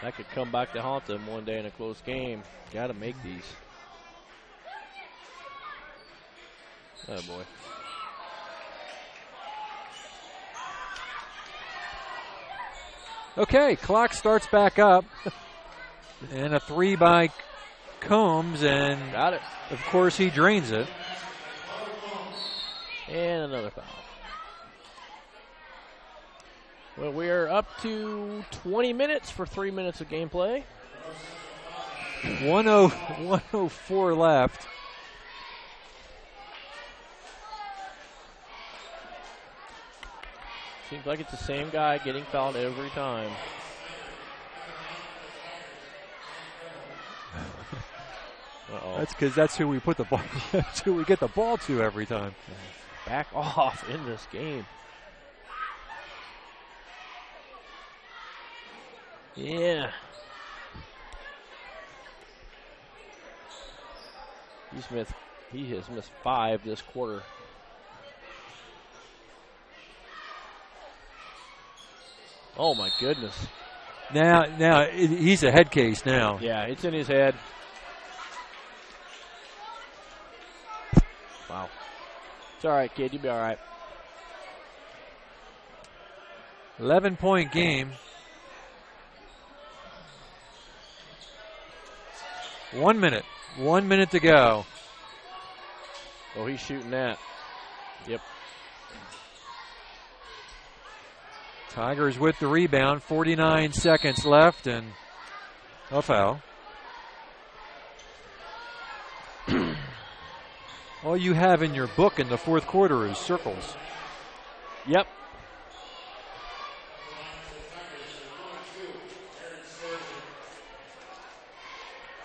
That could come back to haunt them one day in a close game. Got to make these. Oh, boy. Okay, clock starts back up. And a 3 by Combs, and got it. Of course, he drains it. And another foul. Well, we are up to 20 minutes for 3 minutes of gameplay. 104 left. Seems like it's the same guy getting fouled every time. Uh-oh. That's because that's who we put the ball. That's who we get the ball to every time. Back off in this game. Yeah. He has missed 5 this quarter. Oh my goodness. Now he's a head case now. Yeah, it's in his head. Wow. It's all right, kid. You'll be all right. 11-point game. 1 minute. 1 minute to go. Oh, he's shooting that. Yep. Tigers with the rebound. 49 seconds left and a foul. All you have in your book in the fourth quarter is circles. Yep.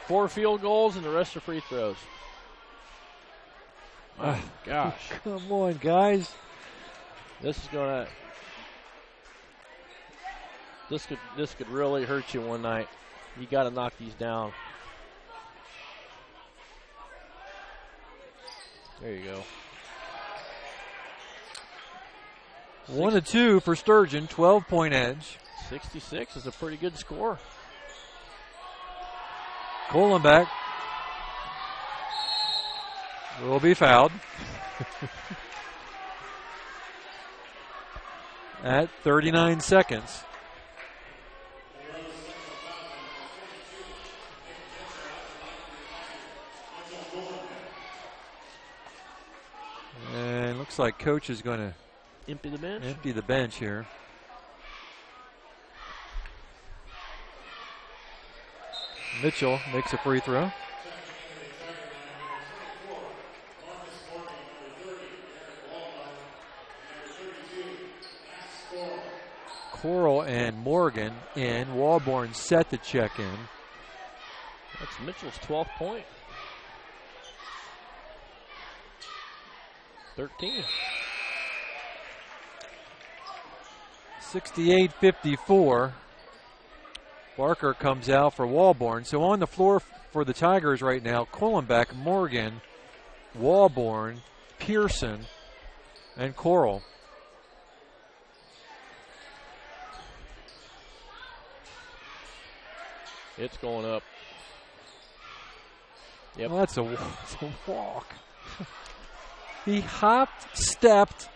Four field goals and the rest are free throws. Oh, gosh. Come on, guys. This is gonna. This could really hurt you one night. You got to knock these down. There you go. 1-2 for Sturgeon, 12-point edge. 66 is a pretty good score. Kohlenbeck will be fouled at 39 seconds. And looks like coach is going to empty the bench here. Mitchell makes a free throw. Coral and Morgan in. Walborn set to check in. That's Mitchell's 12th point. 13. 68-54. Barker comes out for Walborn. So on the floor for the Tigers right now, Kohlenbeck, Morgan, Walborn, Pearson, and Coral. It's going up. Yep. Well, that's a walk. He hopped, stepped,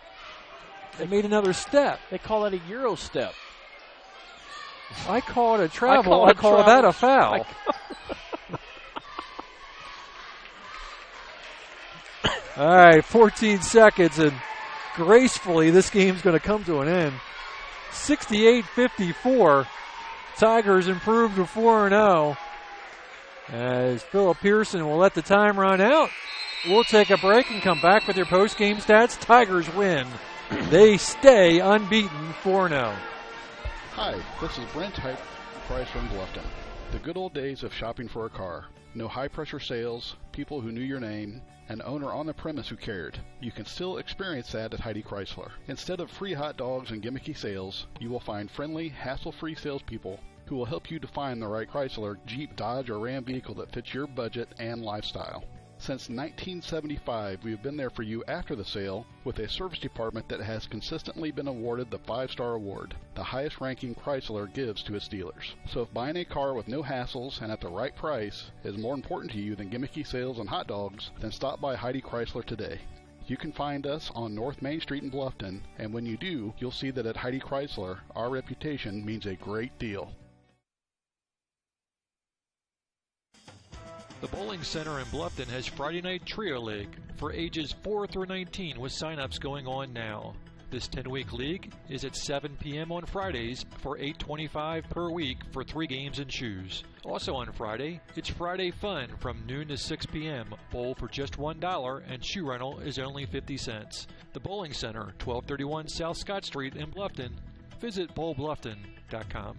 and made another step. They call that a Euro step. I call it a travel. I call that a foul. All right, 14 seconds, and gracefully this game's going to come to an end. 68-54. Tigers improve to 4-0. As Philip Pearson will let the time run out. We'll take a break and come back with your post-game stats. Tigers win. They stay unbeaten 4-0. Hi, this is Brent Hyde, Chrysler in Bluffton. The good old days of shopping for a car. No high-pressure sales, people who knew your name, an owner on the premise who cared. You can still experience that at Heidi Chrysler. Instead of free hot dogs and gimmicky sales, you will find friendly, hassle-free salespeople who will help you define the right Chrysler, Jeep, Dodge, or Ram vehicle that fits your budget and lifestyle. Since 1975, we have been there for you after the sale with a service department that has consistently been awarded the 5-star award, the highest ranking Chrysler gives to its dealers. So if buying a car with no hassles and at the right price is more important to you than gimmicky sales and hot dogs, then stop by Heidi Chrysler today. You can find us on North Main Street in Bluffton, and when you do, you'll see that at Heidi Chrysler, our reputation means a great deal. The Bowling Center in Bluffton has Friday Night Trio League for ages 4 through 19 with sign-ups going on now. This 10-week league is at 7 p.m. on Fridays for $8.25 per week for 3 games and shoes. Also on Friday, it's Friday Fun from noon to 6 p.m. Bowl for just $1 and shoe rental is only 50 cents. The Bowling Center, 1231 South Scott Street in Bluffton. Visit bowlbluffton.com.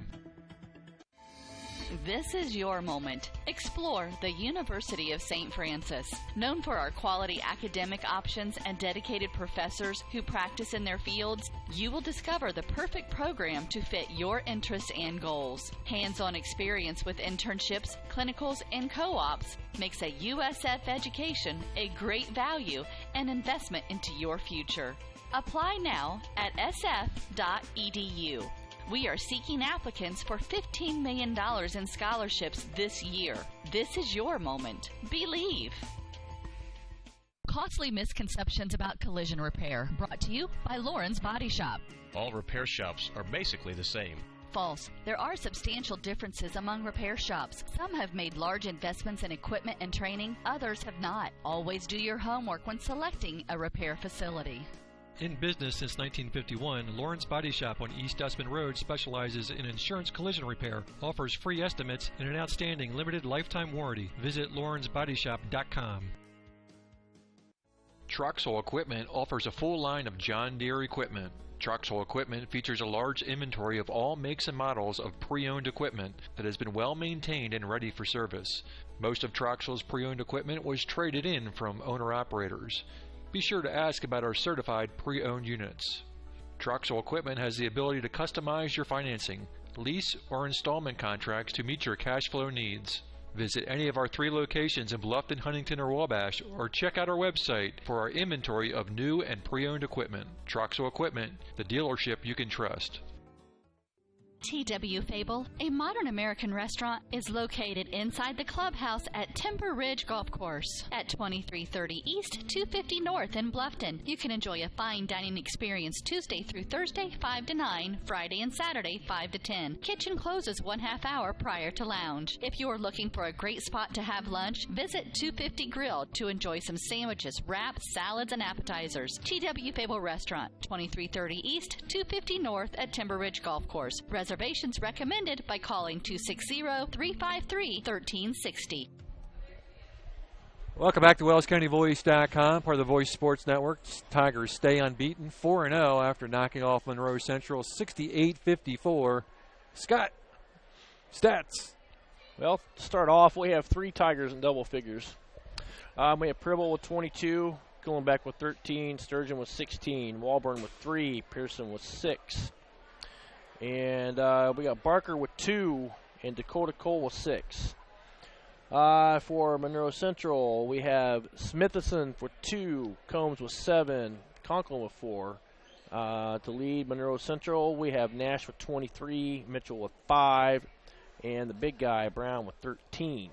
This is your moment. Explore the University of St. Francis. Known for our quality academic options and dedicated professors who practice in their fields, you will discover the perfect program to fit your interests and goals. Hands-on experience with internships, clinicals, and co-ops makes a USF education a great value and investment into your future. Apply now at sf.edu. We are seeking applicants for $15 million in scholarships this year. This is your moment. Believe. Costly misconceptions about collision repair. Brought to you by Lauren's Body Shop. All repair shops are basically the same. False. There are substantial differences among repair shops. Some have made large investments in equipment and training. Others have not. Always do your homework when selecting a repair facility. In business since 1951, Lauren's Body Shop on East Dustman Road specializes in insurance collision repair, offers free estimates, and an outstanding limited lifetime warranty. Visit laurensbodyshop.com. Troxel Equipment offers a full line of John Deere equipment. Troxel Equipment features a large inventory of all makes and models of pre-owned equipment that has been well maintained and ready for service. Most of Troxel's pre-owned equipment was traded in from owner-operators. Be sure to ask about our certified pre-owned units. Troxel Equipment has the ability to customize your financing, lease, or installment contracts to meet your cash flow needs. Visit any of our 3 locations in Bluffton, Huntington, or Wabash, or check out our website for our inventory of new and pre-owned equipment. Troxel Equipment, the dealership you can trust. T.W. Fable, a modern American restaurant, is located inside the clubhouse at Timber Ridge Golf Course at 2330 East, 250 North in Bluffton. You can enjoy a fine dining experience Tuesday through Thursday, 5 to 9, Friday and Saturday, 5 to 10. Kitchen closes 1/2 hour prior to lounge. If you are looking for a great spot to have lunch, visit 250 Grill to enjoy some sandwiches, wraps, salads, and appetizers. T.W. Fable Restaurant, 2330 East, 250 North at Timber Ridge Golf Course. Reservations recommended by calling 260-353-1360. Welcome back to WellsCountyVoice.com, part of the Voice Sports Network. Tigers stay unbeaten, 4-0 after knocking off Monroe Central 68-54. Scott, stats. Well, to start off, we have 3 Tigers in double figures. We have Pribble with 22, Kuhlenbeck with 13, Sturgeon with 16, Walburn with 3, Pearson with 6. And we got Barker with 2 and Dakota Cole with 6. For Monroe Central, we have Smithison for 2, Combs with 7, Conklin with 4. To lead Monroe Central, we have Nash with 23, Mitchell with 5, and the big guy, Brown, with 13.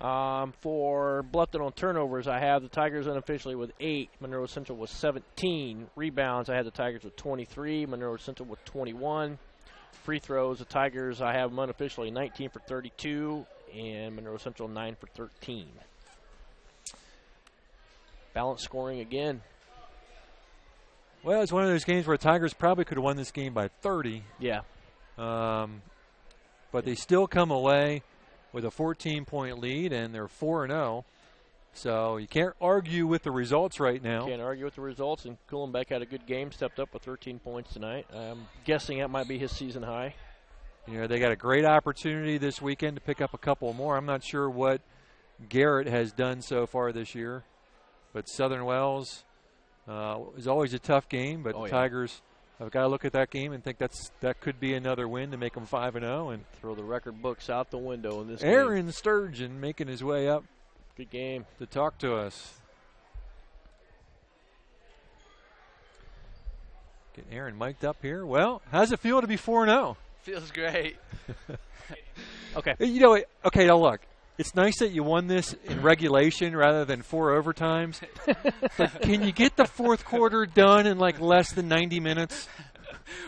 For Bluffton on turnovers, I have the Tigers unofficially with 8, Monroe Central with 17. Rebounds, I have the Tigers with 23, Monroe Central with 21. Free throws, the Tigers, I have them unofficially 19 for 32, and Monroe Central 9 for 13. Balanced scoring again. Well, it's one of those games where Tigers probably could have won this game by 30. Yeah. But they still come away with a 14-point lead, and they're 4-0. So you can't argue with the results right now. Can't argue with the results, and Kuhlenbeck had a good game, stepped up with 13 points tonight. I'm guessing that might be his season high. You know, they got a great opportunity this weekend to pick up a couple more. I'm not sure what Garrett has done so far this year, but Southern Wells is always a tough game, but the Tigers have got to look at that game and think that could be another win to make them 5-0 and throw the record books out the window in this Aaron game. Sturgeon making his way up Good game. to talk to us. Get Aaron mic'd up here. Well, how's it feel to be 4-0? Feels great. Okay. You know, okay, now look. It's nice that you won this in regulation rather than 4 overtimes. But can you get the fourth quarter done in like less than 90 minutes?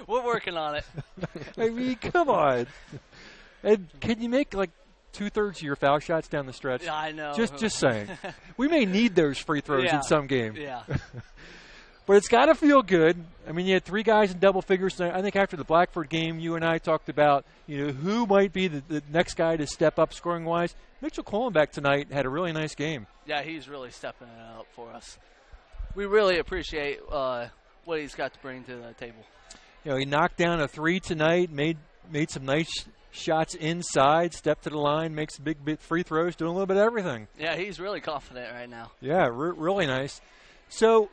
We're working on it. I mean, come on. And can you make like 2/3 of your foul shots down the stretch? Yeah, I know. Just saying. We may need those free throws in some game. Yeah. But it's got to feel good. I mean, you had 3 guys in double figures tonight. I think after the Blackford game, you and I talked about, who might be the next guy to step up scoring-wise. Mitchell Kohlenbeck tonight had a really nice game. Yeah, he's really stepping it up for us. We really appreciate what he's got to bring to the table. He knocked down a 3 tonight, made some nice shots inside, stepped to the line, makes big free throws, doing a little bit of everything. Yeah, he's really confident right now. Yeah, really nice. So,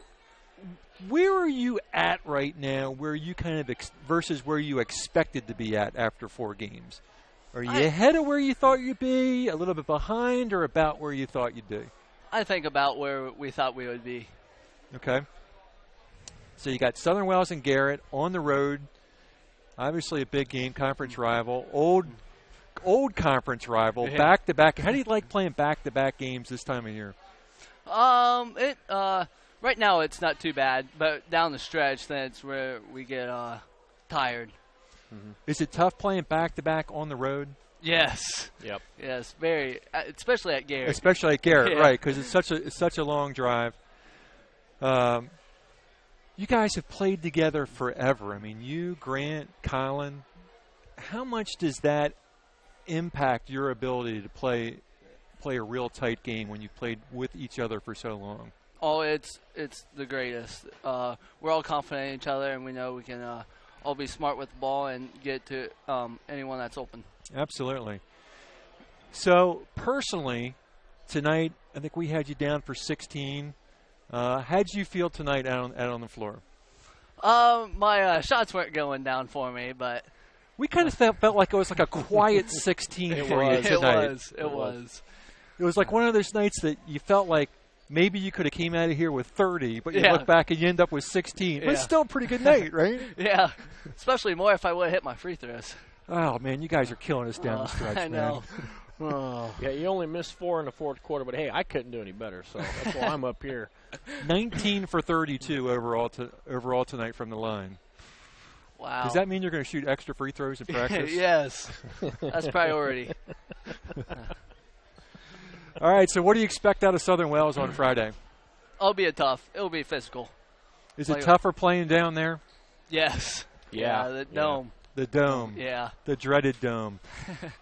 where are you at right now where you kind of versus where you expected to be at after 4 games? Are you ahead of where you thought you'd be, a little bit behind, or about where you thought you'd be? I think about where we thought we would be. Okay. So you got Southern Wells and Garrett on the road. Obviously a big game, conference rival. Old conference rival, back-to-back. How do you like playing back-to-back games this time of year? Right now it's not too bad, but down the stretch, that's where we get tired. Mm-hmm. Is it tough playing back-to-back on the road? Yes. Yep. Yes, very, especially at Garrett. Especially at Garrett, right, because it's such a long drive. You guys have played together forever. I mean, you, Grant, Colin, how much does that impact your ability to play a real tight game when you've played with each other for so long? Oh, it's the greatest. We're all confident in each other, and we know we can all be smart with the ball and get to anyone that's open. Absolutely. So, personally, tonight, I think we had you down for 16. How'd you feel tonight out on the floor? My shots weren't going down for me, but we kind of felt like it was like a quiet 16 for you tonight. It was. It was like one of those nights that you felt like maybe you could have came out of here with 30, but you look back and you end up with 16. But it's still a pretty good night, right? Yeah, especially more if I would have hit my free throws. Oh, man, you guys are killing us down the stretch, I know. Yeah, you only missed 4 in the fourth quarter, but, hey, I couldn't do any better, so that's why I'm up here. 19 for 32 overall tonight from the line. Wow. Does that mean you're going to shoot extra free throws in practice? Yes. That's priority. All right, so what do you expect out of Southern Wells on Friday? It'll be physical. Is it tougher playing down there? Yes. Yeah. The dome. The dome. Yeah. The dreaded dome.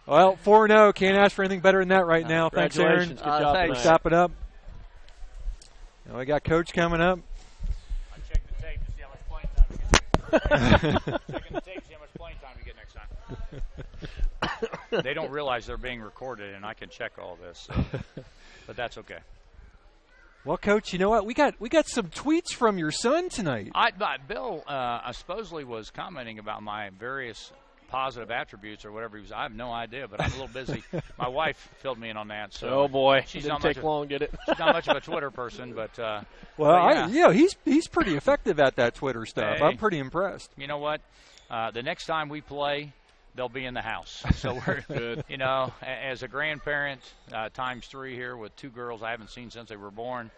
Well, 4-0. Can't ask for anything better than that right now. Thanks, Aaron. Good job. Thanks. Stop it up. Now we got Coach coming up. I'm checking the tape to see how much playing time we get. Checking the tape to see how much playing time we get next time. They don't realize they're being recorded, and I can check all this. So. But that's okay. Well, Coach, you know what? We got some tweets from your son tonight. Bill supposedly was commenting about my various positive attributes or whatever he was. I have no idea, but I'm a little busy. My wife filled me in on that. So oh boy, she's didn't not take long, did it? She's not much of a Twitter person, but well, yeah. He's pretty effective at that Twitter stuff. Hey, I'm pretty impressed. You know what? The next time we play, they'll be in the house. So we're good. You know, as a grandparent, times 3 here with 2 girls I haven't seen since they were born.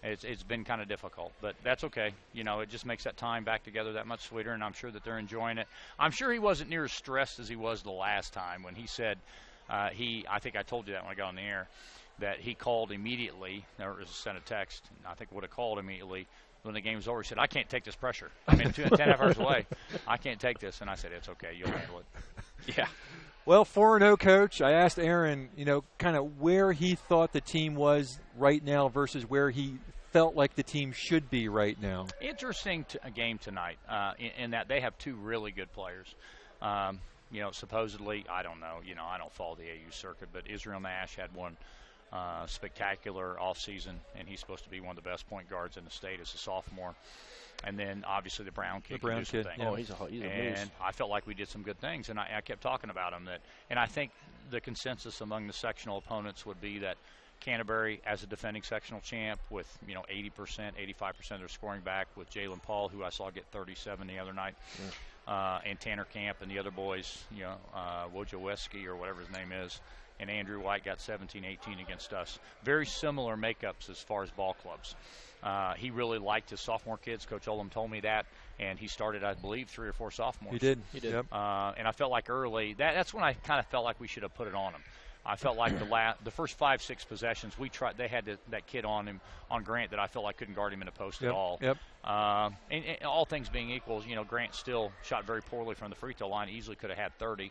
It's been kind of difficult, but that's okay. You know, it just makes that time back together that much sweeter, and I'm sure that they're enjoying it. I'm sure he wasn't near as stressed as he was the last time when he said I think I told you that when I got on the air, that he called immediately, or sent a text, I think would have called immediately when the game was over. He said, I can't take this pressure. I mean, 10 hours away. I can't take this. And I said, it's okay. You'll handle it. Yeah. Well, 4-0, Coach. I asked Aaron, kind of where he thought the team was right now versus where he felt like the team should be right now. Interesting a game tonight in that they have 2 really good players. Supposedly, I don't know. I don't follow the AU circuit, but Israel Nash had one spectacular offseason, and he's supposed to be one of the best point guards in the state as a sophomore. And then, obviously, the Brown kid. The Brown kid. Yeah. Oh, he's a moose. And I felt like we did some good things, and I kept talking about him. And I think the consensus among the sectional opponents would be that, Canterbury as a defending sectional champ with 80%, 85% of their scoring back with Jalen Paul, who I saw get 37 the other night, and Tanner Camp and the other boys, Wojciechowski or whatever his name is, and Andrew White got 17-18 against us. Very similar makeups as far as ball clubs. He really liked his sophomore kids. Coach Olam told me that, and he started, I believe, 3 or 4 sophomores. He did. Yep. And I felt like early, that's when I kind of felt like we should have put it on him. I felt like the first 5-6 possessions we tried. They had that kid on Grant that I felt like couldn't guard him in the post at all. Yep. And all things being equal, Grant still shot very poorly from the free throw line. Easily could have had 30,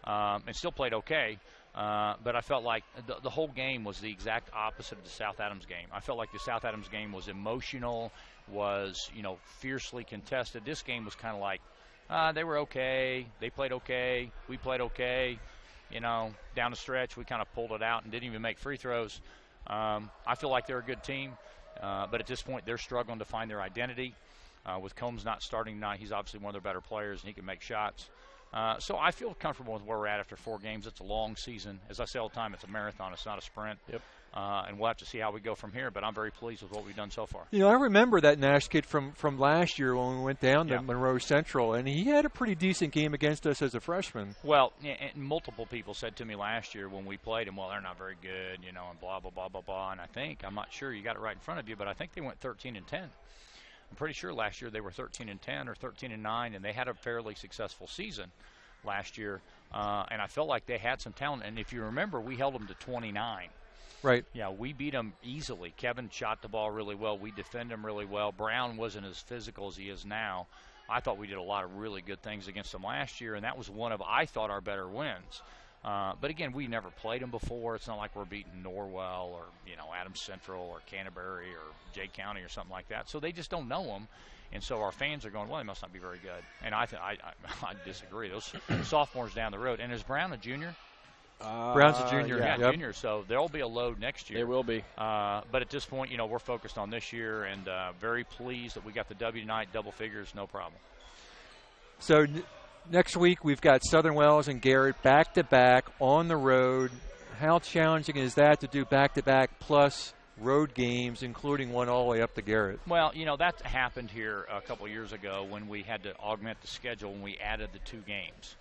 and still played okay. But I felt like the whole game was the exact opposite of the South Adams game. I felt like the South Adams game was emotional, was fiercely contested. This game was kind of like they were okay, they played okay, we played okay. Down the stretch, we kind of pulled it out and didn't even make free throws. I feel like they're a good team, but at this point, they're struggling to find their identity. With Combs not starting tonight, he's obviously one of their better players, and he can make shots. So I feel comfortable with where we're at after 4 games. It's a long season. As I say all the time, it's a marathon. It's not a sprint. Yep. And we'll have to see how we go from here, but I'm very pleased with what we've done so far. I remember that Nash kid from last year when we went down to Monroe Central, and he had a pretty decent game against us as a freshman. Well, and multiple people said to me last year when we played him, well, they're not very good, and blah, blah, blah, blah, blah. And I'm not sure you got it right in front of you, but I think they went 13-10. I'm pretty sure last year they were 13-10 or 13-9, and they had a fairly successful season last year. And I felt like they had some talent. And if you remember, we held them to 29. Right. Yeah, we beat them easily. Kevin shot the ball really well. We defended him really well. Brown wasn't as physical as he is now. I thought we did a lot of really good things against them last year, and that was one of, I thought, our better wins. But, again, we never played them before. It's not like we're beating Norwell or, Adams Central or Canterbury or Jay County or something like that. So they just don't know them. And so our fans are going, well, they must not be very good. And I disagree. Those sophomores down the road. And is Brown a junior? Brown's a junior. Yeah, junior. So there'll be a load next year. There will be. But at this point, we're focused on this year, and very pleased that we got the W tonight, double figures, no problem. So next week we've got Southern Wells and Garrett back-to-back on the road. How challenging is that to do back-to-back plus road games, including one all the way up to Garrett? Well, that happened here a couple years ago when we had to augment the schedule when we added the 2 games.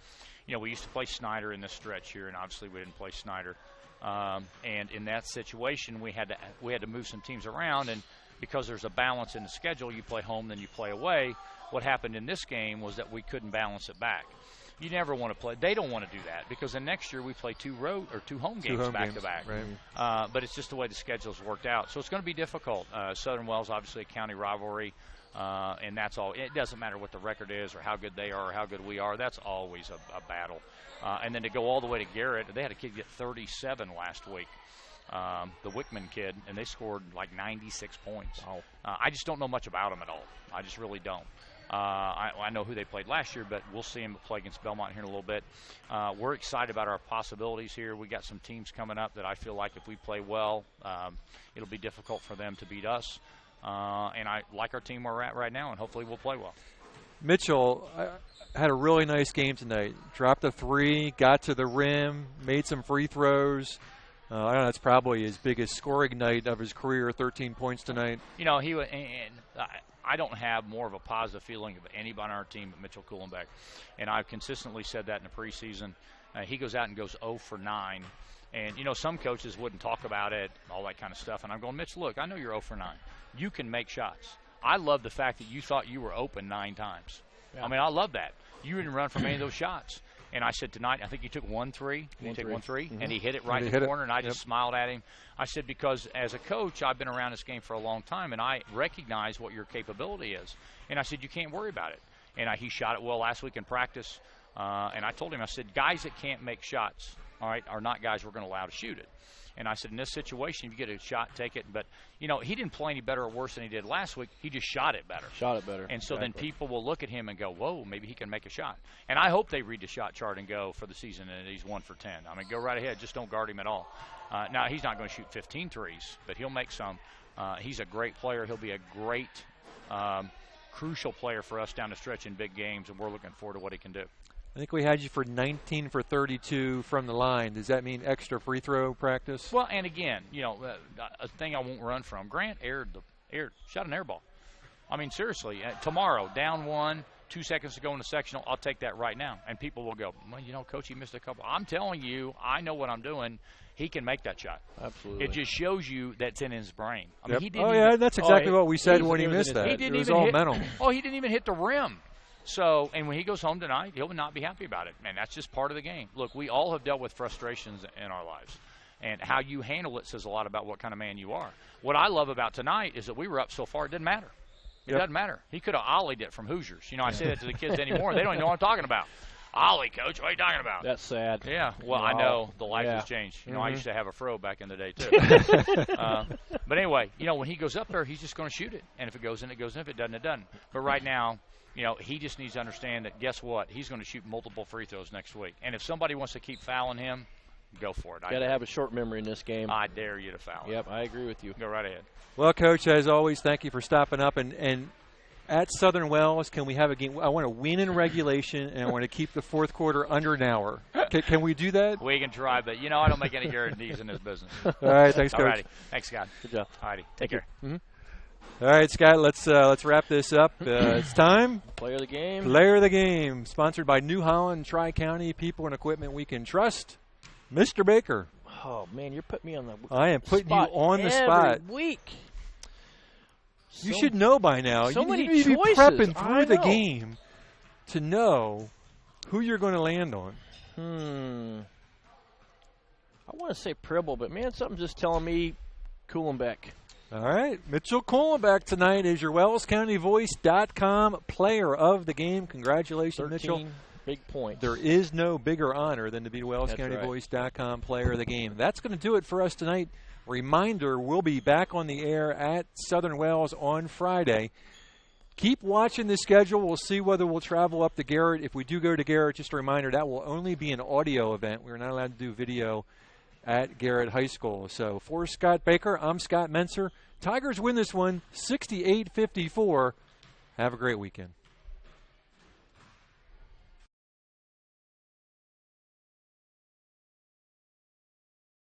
We used to play Snyder in this stretch here, and obviously we didn't play Snyder. And in that situation, we had to move some teams around, and because there's a balance in the schedule, you play home, then you play away. What happened in this game was that we couldn't balance it back. You never want to play. They don't want to do that because then next year we play 2 home games back to back. Right. But it's just the way the schedule's worked out. So it's going to be difficult. Southern Wells, obviously, a county rivalry. And that's all. It doesn't matter what the record is or how good they are or how good we are. That's always a battle. And then to go all the way to Garrett, they had a kid get 37 last week, the Wickman kid, and they scored like 96 points. Wow. I just don't know much about them at all. I just really don't. I know who they played last year, but we'll see them play against Belmont here in a little bit. We're excited about our possibilities here. We got some teams coming up that I feel like if we play well, it'll be difficult for them to beat us. And I like our team where we're at right now, and hopefully we'll play well. Mitchell had a really nice game tonight. Dropped a 3, got to the rim, made some free throws. I don't know, that's probably his biggest scoring night of his career, 13 points tonight. I don't have more of a positive feeling of anybody on our team but Mitchell Kuhlenbeck. And I've consistently said that in the preseason. He goes out and goes 0 for 9. And, some coaches wouldn't talk about it, all that kind of stuff. And I'm going, Mitch, look, I know you're 0 for 9. You can make shots. I love the fact that you thought you were open 9 times. Yeah. I mean, I love that. You didn't run from any of those shots. And I said tonight, I think you took 1 3. Did you take 1 3? Mm-hmm. And he hit it right in the corner, and I just smiled at him. I said, because as a coach, I've been around this game for a long time, and I recognize what your capability is. And I said, you can't worry about it. And he shot it well last week in practice. And I told him, I said, guys that can't make shots, all right, are not guys we're going to allow to shoot it. And I said, in this situation, if you get a shot, take it. But, he didn't play any better or worse than he did last week. He just shot it better. And so then people will look at him and go, whoa, maybe he can make a shot. And I hope they read the shot chart and go for the season and he's 1 for 10. I mean, go right ahead. Just don't guard him at all. Now, he's not going to shoot 15 threes, but he'll make some. He's a great player. He'll be a great, crucial player for us down the stretch in big games, and we're looking forward to what he can do. I think we had you for 19 for 32 from the line. Does that mean extra free throw practice? Well, and again, a thing I won't run from. Grant shot an air ball. I mean, seriously, tomorrow, down 1, 2 seconds to go in the sectional, I'll take that right now. And people will go, well, Coach, he missed a couple. I'm telling you, I know what I'm doing. He can make that shot. Absolutely. It just shows you that's in his brain. I mean, he Yep. didn't That's exactly what we said when he missed that. It was all mental. Oh, he didn't even hit the rim. So, and when he goes home tonight, he'll not be happy about it. And that's just part of the game. Look, we all have dealt with frustrations in our lives. And how you handle it says a lot about what kind of man you are. What I love about tonight is that we were up so far, it didn't matter. It doesn't matter. He could have ollied it from Hoosiers. I say that to the kids anymore. They don't even know what I'm talking about. Ollie, Coach, what are you talking about? That's sad. Yeah, well, I know. The life has changed. I used to have a fro back in the day, too. But anyway, when he goes up there, he's just going to shoot it. And if it goes in, it goes in. If it doesn't, it doesn't. But right now, he just needs to understand that, guess what? He's going to shoot multiple free throws next week. And if somebody wants to keep fouling him, go for it. Got to have a short memory in this game. I dare you to foul. Yep, I agree with you. Go right ahead. Well, Coach, as always, thank you for stopping up. And at Southern Wells, can we have a game? I want to win in regulation, and I want to keep the fourth quarter under an hour. Can we do that? We can try, but, I don't make any guarantees in this business. All right, thanks, Coach. All righty. Thanks, Scott. Good job. All righty. Take care. All right, Scott, let's wrap this up. It's time. Player of the game. Player of the game, sponsored by New Holland, Tri-County, people and equipment we can trust. Mr. Baker. Oh, man, you're putting me on the I am putting you on the every spot. week. You should know by now. So many you be choices. prepping through the game to know who you're going to land on. I want to say Pribble, but, man, something's just telling me Kuhlenbeck. All right. Mitchell Kuhlenbeck tonight is your WellsCountyVoice.com player of the game. Congratulations, Mitchell. Big points. There is no bigger honor than to be WellsCountyVoice.com player of the game. That's going to do it for us tonight. Reminder, we'll be back on the air at Southern Wells on Friday. Keep watching the schedule. We'll see whether we'll travel up to Garrett. If we do go to Garrett, just a reminder, that will only be an audio event. We're not allowed to do video at Garrett High School. So for Scott Baker, I'm Scott Menser. Tigers win this one 68-54. Have a great weekend.